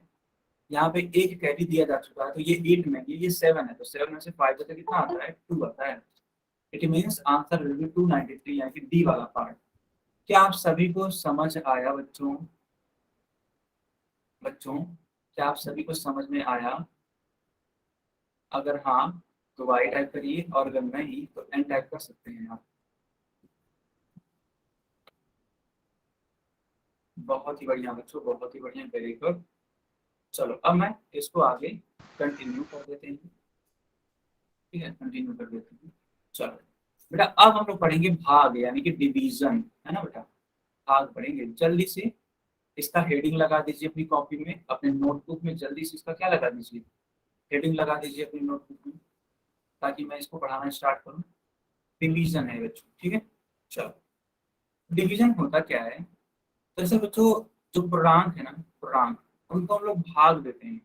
यहाँ पे एक कैरी दिया जा चुका है, तो ये 8 में ये 7 है, तो 7 में से 5 जाता है, कितना आता है 2 आता है। It means answer will be 293, यानी कि डी वाला पार्ट। क्या आप सभी को समझ आया बच्चों? बच्चों क्या आप सभी को समझ में आया? अगर हाँ तो वाई टाइप करिए, और अगर नहीं तो एन टाइप कर सकते हैं आप। बहुत ही बढ़िया बच्चों, बहुत ही बढ़िया, वेरी गुड। चलो अब मैं इसको आगे कंटिन्यू कर देते हैं। ठीक है, कंटिन्यू कर देते हैं। चलो बेटा अब हम लोग पढ़ेंगे भाग, यानी कि डिवीजन, है ना बेटा। भाग पढ़ेंगे जल्दी से। इसका हेडिंग लगा दीजिए अपनी कॉपी में, अपने नोटबुक में जल्दी से इसका क्या लगा दीजिए, हेडिंग लगा दीजिए अपनी नोटबुक में, ताकि मैं इसको पढ़ाना स्टार्ट करूँ। डिवीजन है बच्चों, ठीक है। चलो डिवीजन होता क्या है? दरअसल बच्चों जो पूर्णांक है ना, पूर्णांक, उनको हम लोग भाग देते हैं।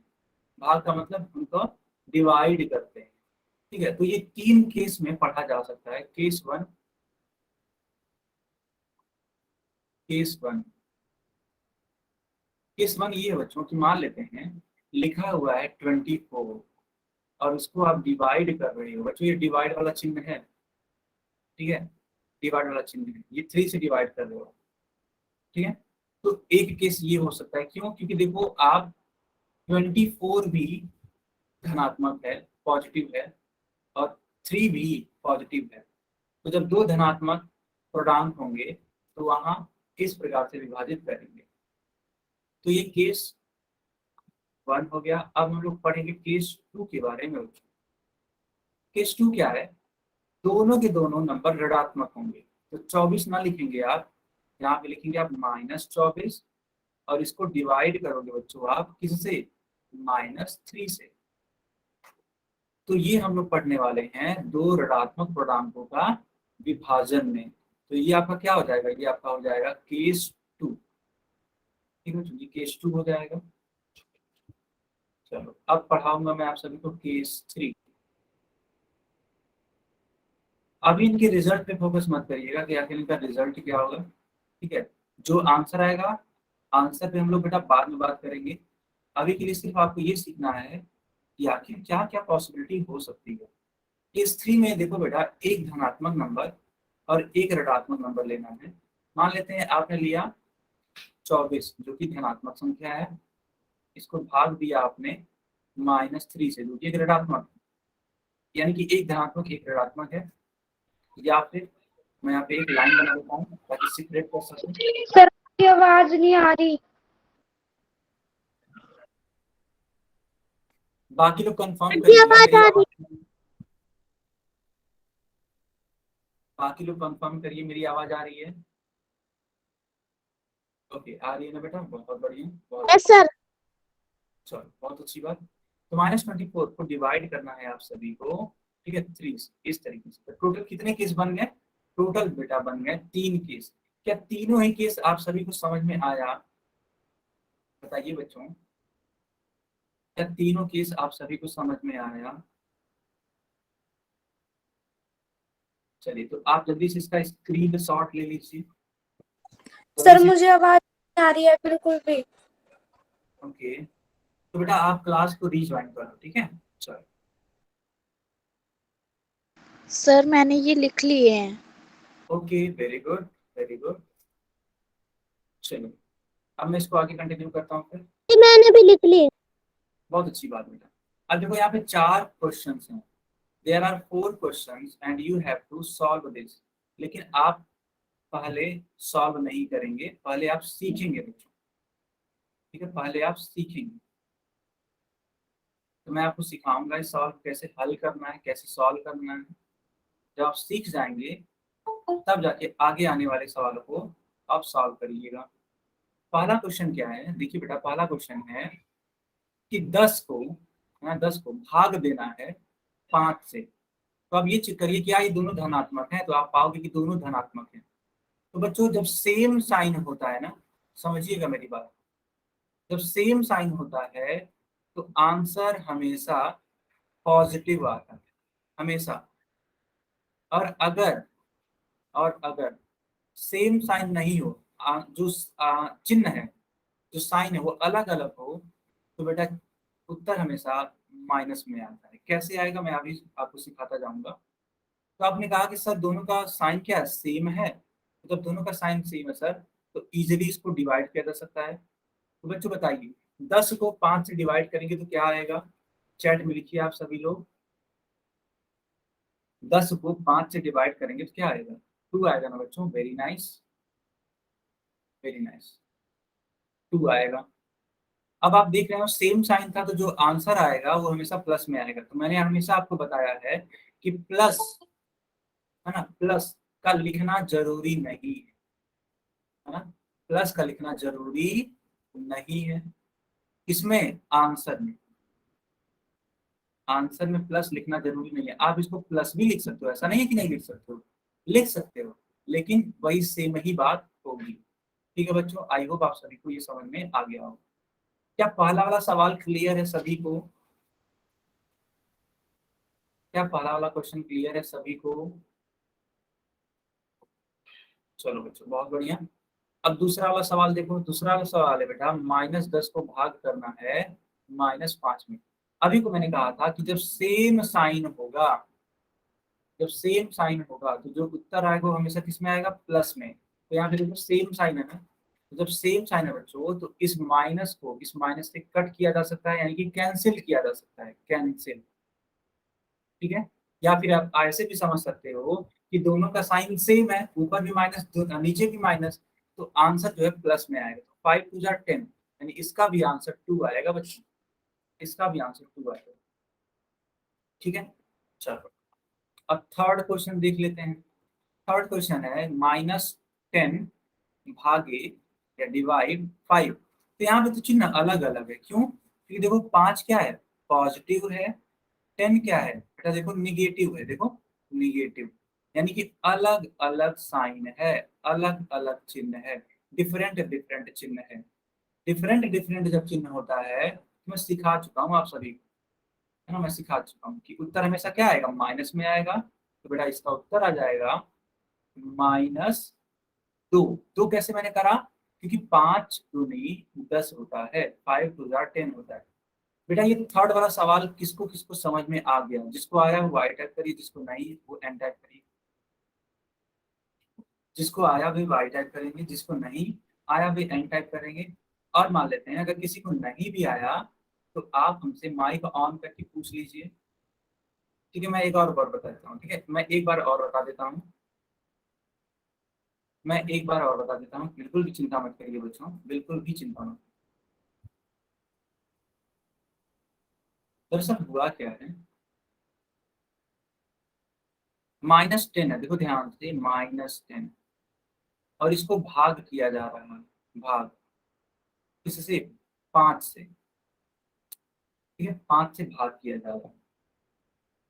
भाग का मतलब उनको डिवाइड करते हैं। ठीक है, तो ये 3 केस में पढ़ा जा सकता है। केस 1, केस 1, केस 1 ये है बच्चों कि मान लेते हैं लिखा हुआ है 24 और उसको आप डिवाइड कर रहे हो। बच्चों ये डिवाइड वाला चिन्ह है, ठीक है, डिवाइड वाला चिन्ह है, ये 3 से डिवाइड कर रहे हो, ठीक है। तो एक केस ये हो सकता है, क्यों? क्योंकि देखो आप 24 भी धनात्मक है, पॉजिटिव है, और 3 भी पॉजिटिव है। तो जब 2 धनात्मक पूर्णांक होंगे तो वहां किस प्रकार से विभाजित करेंगे। तो ये केस 1 हो गया। अब हम लोग पढ़ेंगे केस 2 के बारे में। केस 2 क्या है? दोनों के दोनों नंबर ऋणात्मक होंगे। तो 24 ना लिखेंगे आप, यहाँ पे लिखेंगे आप -24, और इसको डिवाइड करोगे बच्चों आप किससे, -3 से। तो ये हम लोग पढ़ने वाले हैं 2 ऋणात्मक पूर्णांकों का विभाजन में। तो ये आपका क्या हो जाएगा, ये आपका हो जाएगा केस 2। ठीक है, ये केस 2 हो जाएगा। चलो अब पढ़ाऊंगा मैं आप सभी को केस 3। अभी इनके रिजल्ट पे फोकस मत करिएगा कि आखिर इनका रिजल्ट क्या होगा, ठीक है। जो आंसर आएगा, आंसर पे हम लोग बेटा बाद में बात करेंगे। अभी के लिए सिर्फ आपको ये सीखना है कि आखिर क्या क्या पॉसिबिलिटी हो सकती है। केस 3 में देखो बेटा, एक धनात्मक नंबर और एक ऋणात्मक नंबर लेना है। मान लेते हैं आपने लिया 24 जो कि धनात्मक संख्या है, इसको भाग दिया आपने -3 से, जो कि एक ऋणात्मक, यानी कि एक धनात्मक एक ऋणात्मक है। या फिर मैं यहाँ पे एक लाइन बना देता हूँ ताकि सेपरेट कर सकूं। सर आपकी आवाज नहीं आ रही। बाकी लोग कंफर्म आपकी करिएगा आवाज मेरी आ रही। आवाज, बाकी लोग कंफर्म करिए मेरी आवाज आ रही है। ओके, आ रही है ना बेटा, बहुत बढ़िया, बहुत यस सर। चलो बहुत अच्छी बात। तो -24 को डिवाइड करना है आप सभी को, ठीक है, 3 से, इस तरीके से। टोटल कितने केस बन गए? टोटल बेटा बन गए 3 केस। क्या तीनों ही केस आप सभी को समझ में आया? बताइए बच्चों, क्या तीनों केस आप सभी को समझ में आया? चलिए तो आप जल्दी से इसका स्क्रीन शॉट ले लीजिए सर जल्दी से। मुझे आवाज नहीं आ रही है बिल्कुल भी। ओके, तो बेटा आप क्लास को रीज्वाइन करो, ठीक है। चलो सर मैंने ये लिख लिए हैं। Okay, very good, very good. चलिए अब मैं इसको आगे कंटिन्यू करता हूँ फिर। मैंने भी लिख लिए। बहुत अच्छी बात बेटा। अब देखो यहाँ पे 4 क्वेश्चंस हैं। There are 4 questions and you have to solve this. लेकिन आप पहले सॉल्व नहीं करेंगे, पहले आप सीखेंगे बच्चों, ठीक है, पहले आप सीखेंगे। मैं आपको सिखाऊंगा इस सवाल को कैसे हल करना है, कैसे सॉल्व करना है। जब आप सीख जाएंगे तब जाके आगे आने वाले सवालों को आप सॉल्व करिएगा। पहला क्वेश्चन क्या है, देखिए बेटा, पहला क्वेश्चन है कि 10 को भाग देना है 5 से। तो अब ये चेक करिए क्या ये दोनों धनात्मक हैं, तो आप पाओगे कि दोनों धनात्मक हैं। तो बच्चों जब सेम साइन होता है ना, समझिएगा मेरी बात, जब सेम साइन होता है तो आंसर हमेशा पॉजिटिव आता है, हमेशा। और अगर सेम साइन नहीं हो, जो चिन्ह है, जो साइन है वो अलग अलग हो, तो बेटा उत्तर हमेशा माइनस में आता है। कैसे आएगा मैं अभी आपको सिखाता जाऊंगा। तो आपने कहा कि सर दोनों का साइन क्या है, सेम है। तो जब दोनों का साइन सेम है सर, तो इजीली इसको डिवाइड किया जा सकता है। तो बच्चों बताइए, 10 को 5 से डिवाइड करेंगे तो क्या आएगा? चैट में लिखिए आप सभी लोग। 10 को 5 से डिवाइड करेंगे तो क्या आएगा? 2 आएगा ना बच्चों। वेरी नाइस, वेरी नाइस, 2 आएगा। अब आप देख रहे हो सेम साइन था, तो जो आंसर आएगा वो हमेशा प्लस में आएगा। तो मैंने हमेशा आपको बताया है कि प्लस, है ना, प्लस का लिखना जरूरी नहीं है ना, प्लस का लिखना जरूरी नहीं है। इसमें आंसर में, आंसर में प्लस लिखना जरूरी नहीं है। आप इसको प्लस भी लिख सकते हो, ऐसा नहीं है कि नहीं लिख सकते हो, लिख सकते हो, लेकिन वही सेम ही बात होगी। ठीक है बच्चों, आई होप आप सभी को ये समझ में आ गया हो। क्या पहला वाला सवाल क्लियर है सभी को? क्या पहला वाला क्वेश्चन क्लियर है सभी को? चलो बच्चों बहुत बढ़िया। अब दूसरा वाला सवाल देखो। दूसरा वाला सवाल है बेटा, -10 को भाग करना है -5 में। अभी को मैंने कहा था कि जब सेम साइन होगा, जब सेम साइन होगा तो जो उत्तर आएगा वो हमेशा किस में आएगा? प्लस में। तो यहाँ पे देखो सेम साइन है ना, तो जब सेम साइन है बच्चों तो इस माइनस को इस माइनस से कट किया जा सकता है, यानी कि कैंसिल किया जा सकता है, कैंसिल। ठीक है। या फिर आप ऐसे भी समझ सकते हो कि दोनों का साइन सेम है, ऊपर भी माइनस नीचे भी माइनस, तो आंसर जो है प्लस में आएगा। तो 5 2 10, यानी इसका भी आंसर 2 आएगा बच्चों, इसका भी आंसर 2 आएगा। ठीक है, चलो अब थर्ड क्वेश्चन देख लेते हैं। थर्ड क्वेश्चन है -10 भागे या डिवाइड 5। तो यहाँ पे तो चिन्ह अलग अलग है, क्यों? क्योंकि देखो 5 क्या है? पॉजिटिव है। 10 क्या है बेटा? देखो निगेटिव है, देखो निगेटिव, यानी कि अलग अलग साइन है, अलग अलग चिन्ह है, डिफरेंट डिफरेंट चिन्ह है। डिफरेंट डिफरेंट जब चिन्ह होता है तो मैं सिखा चुका हूँ आप सभी को, है ना, मैं सिखा चुका हूँ कि उत्तर हमेशा क्या आएगा? माइनस में आएगा। तो बेटा इसका उत्तर आ जाएगा -2। दो कैसे मैंने करा? क्योंकि 5 दूनी 10 होता है, 5 2 10 होता है। बेटा ये थर्ड वाला सवाल किसको किसको समझ में आ गया? जिसको आया वो वाई टाइप करिए, जिसको नहीं वो एन टाइप करिए। जिसको आया वे वाई टाइप करेंगे, जिसको नहीं आया वे एन टाइप करेंगे। और मान लेते हैं अगर किसी को नहीं भी आया तो आप हमसे माइक ऑन करके पूछ लीजिए। ठीक है, मैं एक और बता देता हूँ। ठीक है, मैं एक बार और बता देता हूँ, मैं एक बार और बता देता हूँ। बिल्कुल भी चिंता मत करिए बच्चों, बिल्कुल भी चिंता मत। दरअसल हुआ क्या है, -10 है, देखो ध्यान से, -10, और इसको भाग किया जा रहा है, भाग किससे? 5 से। ठीक है, 5 से भाग किया जा रहा है।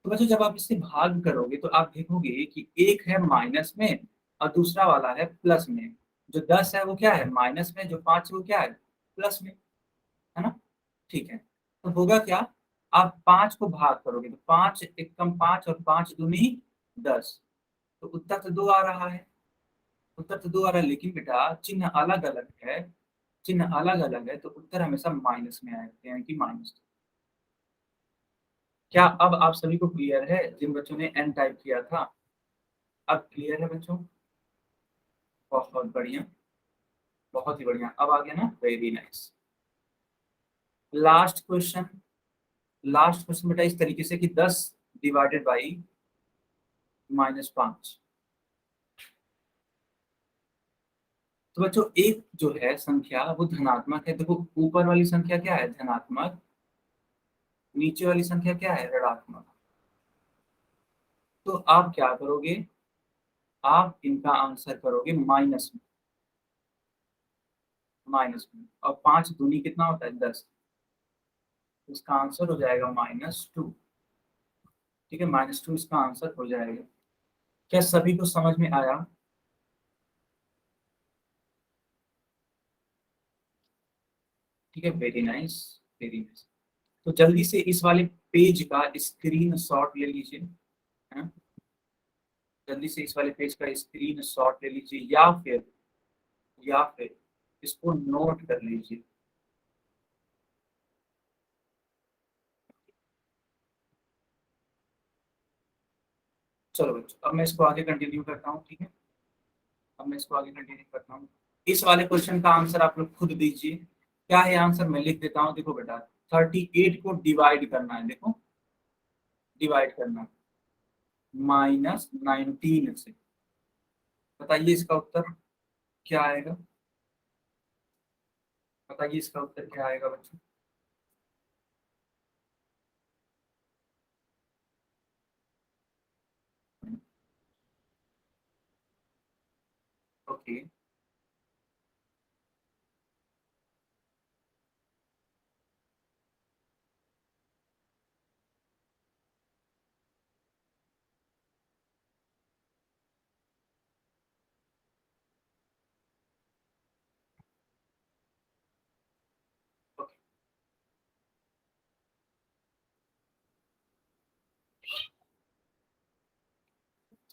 तो बच्चों जब आप इससे भाग करोगे तो आप देखोगे कि एक है माइनस में और दूसरा वाला है प्लस में। जो 10 है वो क्या है? माइनस में। जो 5 है वो क्या है? प्लस में, है ना। ठीक है, तो होगा क्या? आप 5 को भाग करोगे तो 5 एकम 5 और 5 दूनी 10, तो उत्तर तो 2 आ रहा है, उत्तर तो 2 आ रहा है। लेकिन बेटा चिन्ह अलग अलग है, चिन्ह अलग अलग है, तो उत्तर हमेशा माइनस में आएगा, यानी कि -2। क्या अब आप सभी को क्लियर है जिन बच्चों ने एन टाइप किया था? अब क्लियर है बच्चों? बहुत बढ़िया, बहुत ही बढ़िया। अब आ गया ना, very nice. Last question, last question बेटा इस तरीके से कि 10 डिवाइडेड बाई -5। तो बच्चों एक जो है संख्या वो धनात्मक है। देखो ऊपर वाली संख्या क्या है? धनात्मक। नीचे वाली संख्या क्या है, ऋणात्मक। तो आप क्या करोगे, आप इनका आंसर करोगे माइनस में, और 5 दूनी कितना होता है, 10। इसका आंसर हो जाएगा -2। ठीक है, -2 इसका आंसर हो जाएगा। क्या सभी को समझ में आया? ठीक है, वेरी नाइस, वेरी नाइस। तो जल्दी से इस वाले पेज का स्क्रीनशॉट ले लीजिए, हैं? जल्दी से इस वाले पेज का स्क्रीनशॉट ले लीजिए, या फिर इसको नोट कर लीजिए। चलो बच्चों, अब मैं इसको आगे कंटिन्यू करता हूँ। ठीक है, अब मैं इसको आगे कंटिन्यू करता हूँ। इस वाले क्वेश्चन का आंसर आप लोग खुद दीजिए। क्या है आंसर, मैं लिख देता हूँ। देखो बेटा, 38 को डिवाइड करना है, देखो डिवाइड करना -19 से। बताइए इसका उत्तर क्या आएगा, बताइए इसका उत्तर क्या आएगा बच्चों। ओके,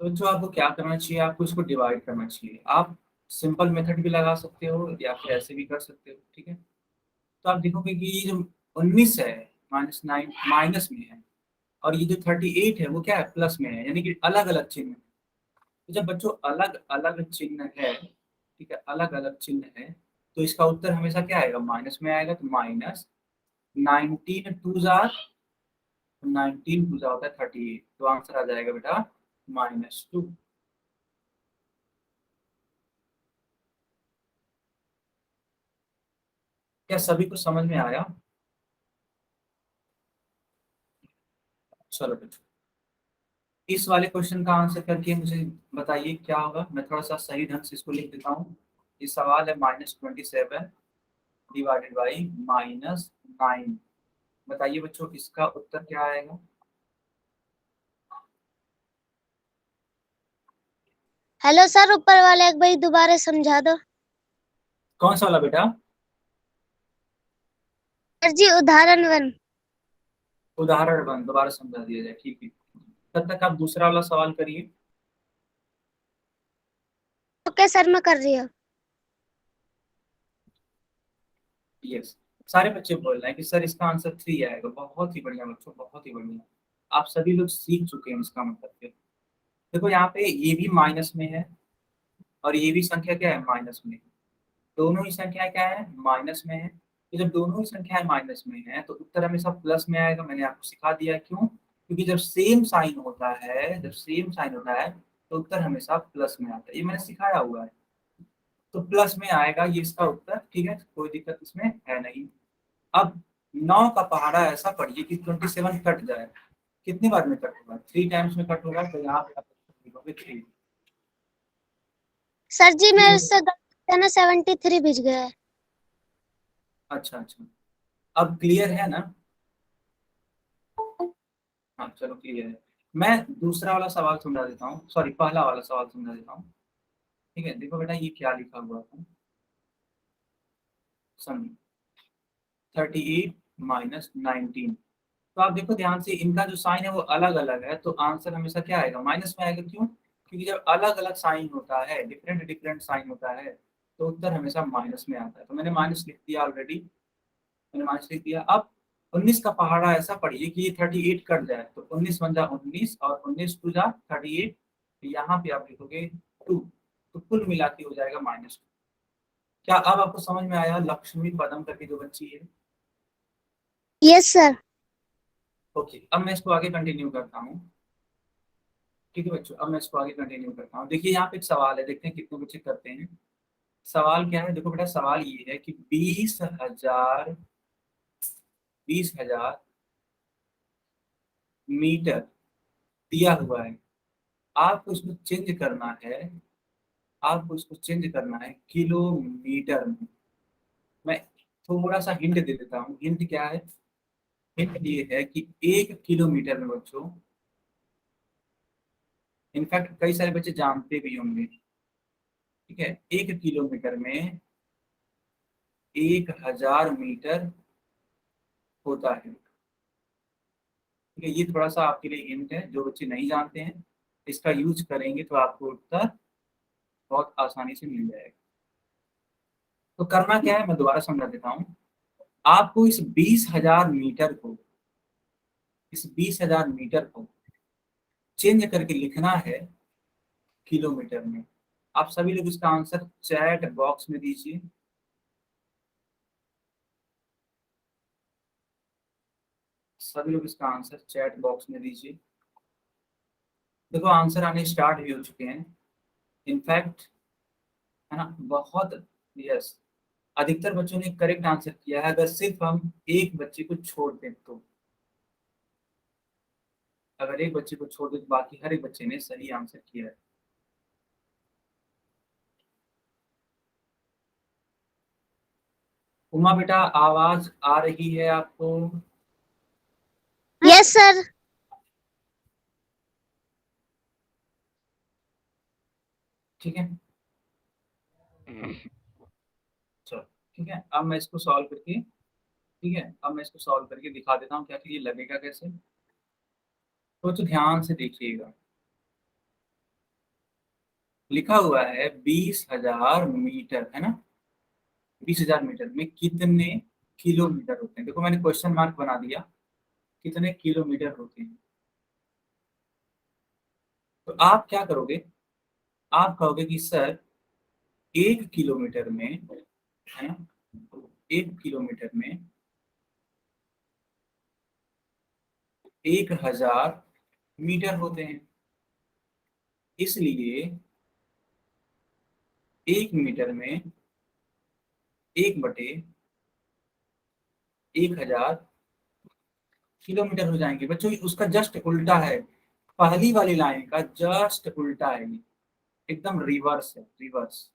तो जो आपको क्या करना चाहिए, आपको इसको डिवाइड करना चाहिए। आप सिंपल मेथड भी लगा सकते हो या फिर ऐसे भी कर सकते हो। ठीक है, तो आप देखोगे कि ये जो 19 है, -9 माइनस में है, और ये जो 38 है वो क्या है, प्लस में है, यानी कि अलग अलग चिन्ह है। तो जब बच्चों अलग अलग चिन्ह है, ठीक है, अलग अलग चिन्ह है, तो इसका उत्तर हमेशा क्या आएगा, माइनस में आएगा। तो -19 होता है 38, तो आंसर आ जाएगा बेटा -2। क्या सभी को समझ में आया? चलो बेटा, इस वाले क्वेश्चन का आंसर करके मुझे बताइए क्या होगा। मैं थोड़ा सा सही ढंग से इसको लिख देता हूँ। ये सवाल है -27 डिवाइडेड बाई -9। बताइए बच्चों, इसका उत्तर क्या आएगा। हेलो सर, ऊपर वाला एक बार दोबारा समझा दो। कौन सा वाला बेटा? सर जी, उदाहरण 1। उदाहरण 1 दोबारा समझा दिया जाए, ठीक है। तब तक आप दूसरा वाला सवाल करिए। ओके सर, मैं कर रही हूँ। यस, सारे बच्चे बोल रहे हैं कि सर इसका आंसर 3 आएगा। बहुत ही बढ़िया बच्चों, बहुत ही बढ़िया। आप सभी लोग सीख चुके हैं इसका मतलब फिर। देखो यहाँ पे ये भी माइनस में है और ये भी संख्या क्या है, माइनस में। दोनों ही संख्याएं क्या है, माइनस में है। तो जब दोनों ही संख्याएं माइनस में है तो उत्तर हमेशा प्लस में आएगा। मैंने आपको सिखा दिया क्यों, क्योंकि जब सेम साइन होता है, जब सेम साइन होता है तो उत्तर हमेशा प्लस में आता है। ये मैंने सिखाया हुआ है, तो प्लस में आएगा ये इसका उत्तर। ठीक है, कोई दिक्कत इसमें है नहीं। अब 9 का पहाड़ा ऐसा पढ़िए कि 27 कट जाए। कितनी बार में कट होगा, 3 टाइम्स में कट होगा। तो यहाँ पे आप लिखोगे 3। सर जी, ठीक मेरे है, से गलती से ना 73 भिज गया है। अच्छा अच्छा, अब क्लियर है ना? हाँ चलो, क्लियर है। मैं दूसरा वाला सवाल समझा देता हूँ, सॉरी पहला वाला सवाल समझा देता हूँ। ठीक है, देखो बेटा ये क्या लिखा हुआ था, समझो। 38 -19। तो आप देखो ध्यान से, इनका जो साइन है वो अलग अलग है, तो आंसर हमेशा क्या आएगा, माइनस में आएगा। क्यों, क्योंकि जब अलग अलग साइन होता है, डिफरेंट डिफरेंट साइन होता है, तो उत्तर हमेशा माइनस में आता है। तो मैंने माइनस लिख दिया ऑलरेडी, मैंने माइनस लिख दिया। अब 19 का पहाड़ा ऐसा पढ़िए कि ये 38 कट जाए, तो 19 बन जा 19 और 19 टू जा 38। यहाँ पे आप लिखोगे 2, तो कुल मिला के हो जाएगा -2। क्या अब आपको समझ में आया, लक्ष्मी पदम करके जो बच्ची है। Yes sir. ओके, अब मैं इसको आगे कंटिन्यू करता हूँ। ठीक है बच्चों, अब मैं इसको आगे कंटिन्यू करता हूँ। देखिए यहाँ पे एक सवाल है, देखते हैं कितने बच्चे करते हैं। सवाल क्या है, देखो बेटा सवाल ये है कि 20,000 मीटर दिया हुआ है, आपको इसको चेंज करना है, आपको इसको चेंज करना है किलोमीटर में। मैं थोड़ा सा हिंट दे देता हूँ। हिंट क्या है? हिंट ये है कि 1 किलोमीटर में बच्चों, इनफैक्ट कई सारे बच्चे जानते भी होंगे, ठीक है, 1 किलोमीटर में 1000 मीटर होता है। ठीक है, ये थोड़ा सा आपके लिए हिंट है, जो बच्चे नहीं जानते हैं इसका यूज करेंगे तो आपको उत्तर बहुत आसानी से मिल जाएगा। तो करना क्या है, मैं दोबारा समझा देता हूँ। आपको इस 20,000 मीटर को, इस 20,000 मीटर को चेंज करके लिखना है किलोमीटर में। आप सभी लोग इसका आंसर चैट बॉक्स में दीजिए। सभी लोग इसका आंसर चैट बॉक्स में दीजिए। देखो आंसर आने स्टार्ट भी हो चुके हैं इनफैक्ट, है ना, बहुत। यस, अधिकतर बच्चों ने करेक्ट आंसर किया है। अगर सिर्फ हम एक बच्चे को छोड़ दें तो, अगर एक बच्चे को छोड़ दें तो बाकी हर एक बच्चे ने सही आंसर किया है। उमा बेटा, आवाज आ रही है आपको? Yes sir. ठीक है, चलो ठीक है। अब मैं इसको सॉल्व करके, ठीक है, अब मैं इसको सॉल्व करके दिखा देता हूँ क्या कि ये लगेगा कैसे। तो ध्यान से देखिएगा, लिखा हुआ है 20,000 मीटर, है ना। 20,000 मीटर में कितने किलोमीटर होते हैं? देखो मैंने क्वेश्चन मार्क बना दिया, कितने किलोमीटर होते हैं। तो आप क्या करोगे, आप कहोगे कि सर 1 किलोमीटर में, है ना, 1 किलोमीटर में 1,000 मीटर होते हैं, इसलिए 1 मीटर में 1/1000 किलोमीटर हो जाएंगे। बच्चों उसका जस्ट उल्टा है, पहली वाली लाइन का जस्ट उल्टा है, ये एकदम रिवर्स है, रिवर्स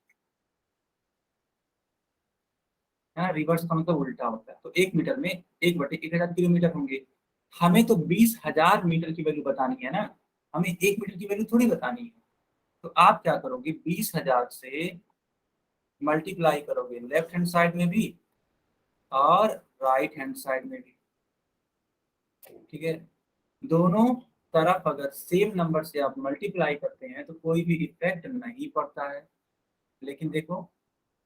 है ना। रिवर्स का मतलब उल्टा होता है। तो 1 मीटर में 1/1000 किलोमीटर होंगे। हमें तो 20,000 मीटर की वैल्यू बतानी है ना, हमें 1 मीटर की वैल्यू थोड़ी बतानी है। तो आप क्या करोगे, 20,000 से मल्टीप्लाई करोगे लेफ्ट हैंड साइड में भी और राइट हैंड साइड में भी, ठीक है। दोनों तरफ अगर सेम नंबर से आप मल्टीप्लाई करते हैं तो कोई भी इफेक्ट नहीं पड़ता है। लेकिन देखो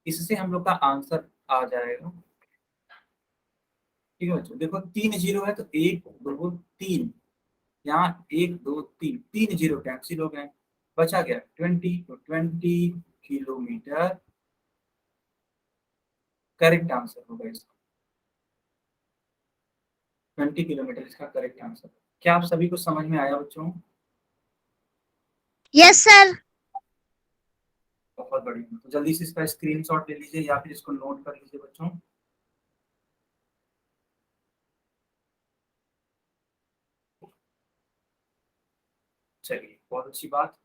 इससे हम लोग का आंसर आ जाएगा, ठीक है बच्चों। देखो 3 जीरो है तो 1 2 3, यहाँ 1 2 3, 3 जीरो कैंसिल हो गए, बचा गया 20। तो 20 किलोमीटर करेक्ट आंसर होगा इसका। 20 किलोमीटर इसका करेक्ट आंसर। क्या आप सभी को समझ में आया बच्चों? Yes sir. बहुत बढ़िया। तो जल्दी से इसका स्क्रीनशॉट ले लीजिए या फिर इसको नोट कर लीजिए बच्चों। चलिए बहुत अच्छी बात,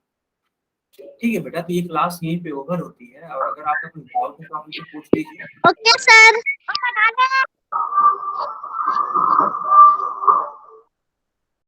ठीक है बेटा। तो ये क्लास यहीं पे ओवर होती है, और अगर आपका कोई डाउट है तो आप मुझे पूछ लीजिए। Okay sir.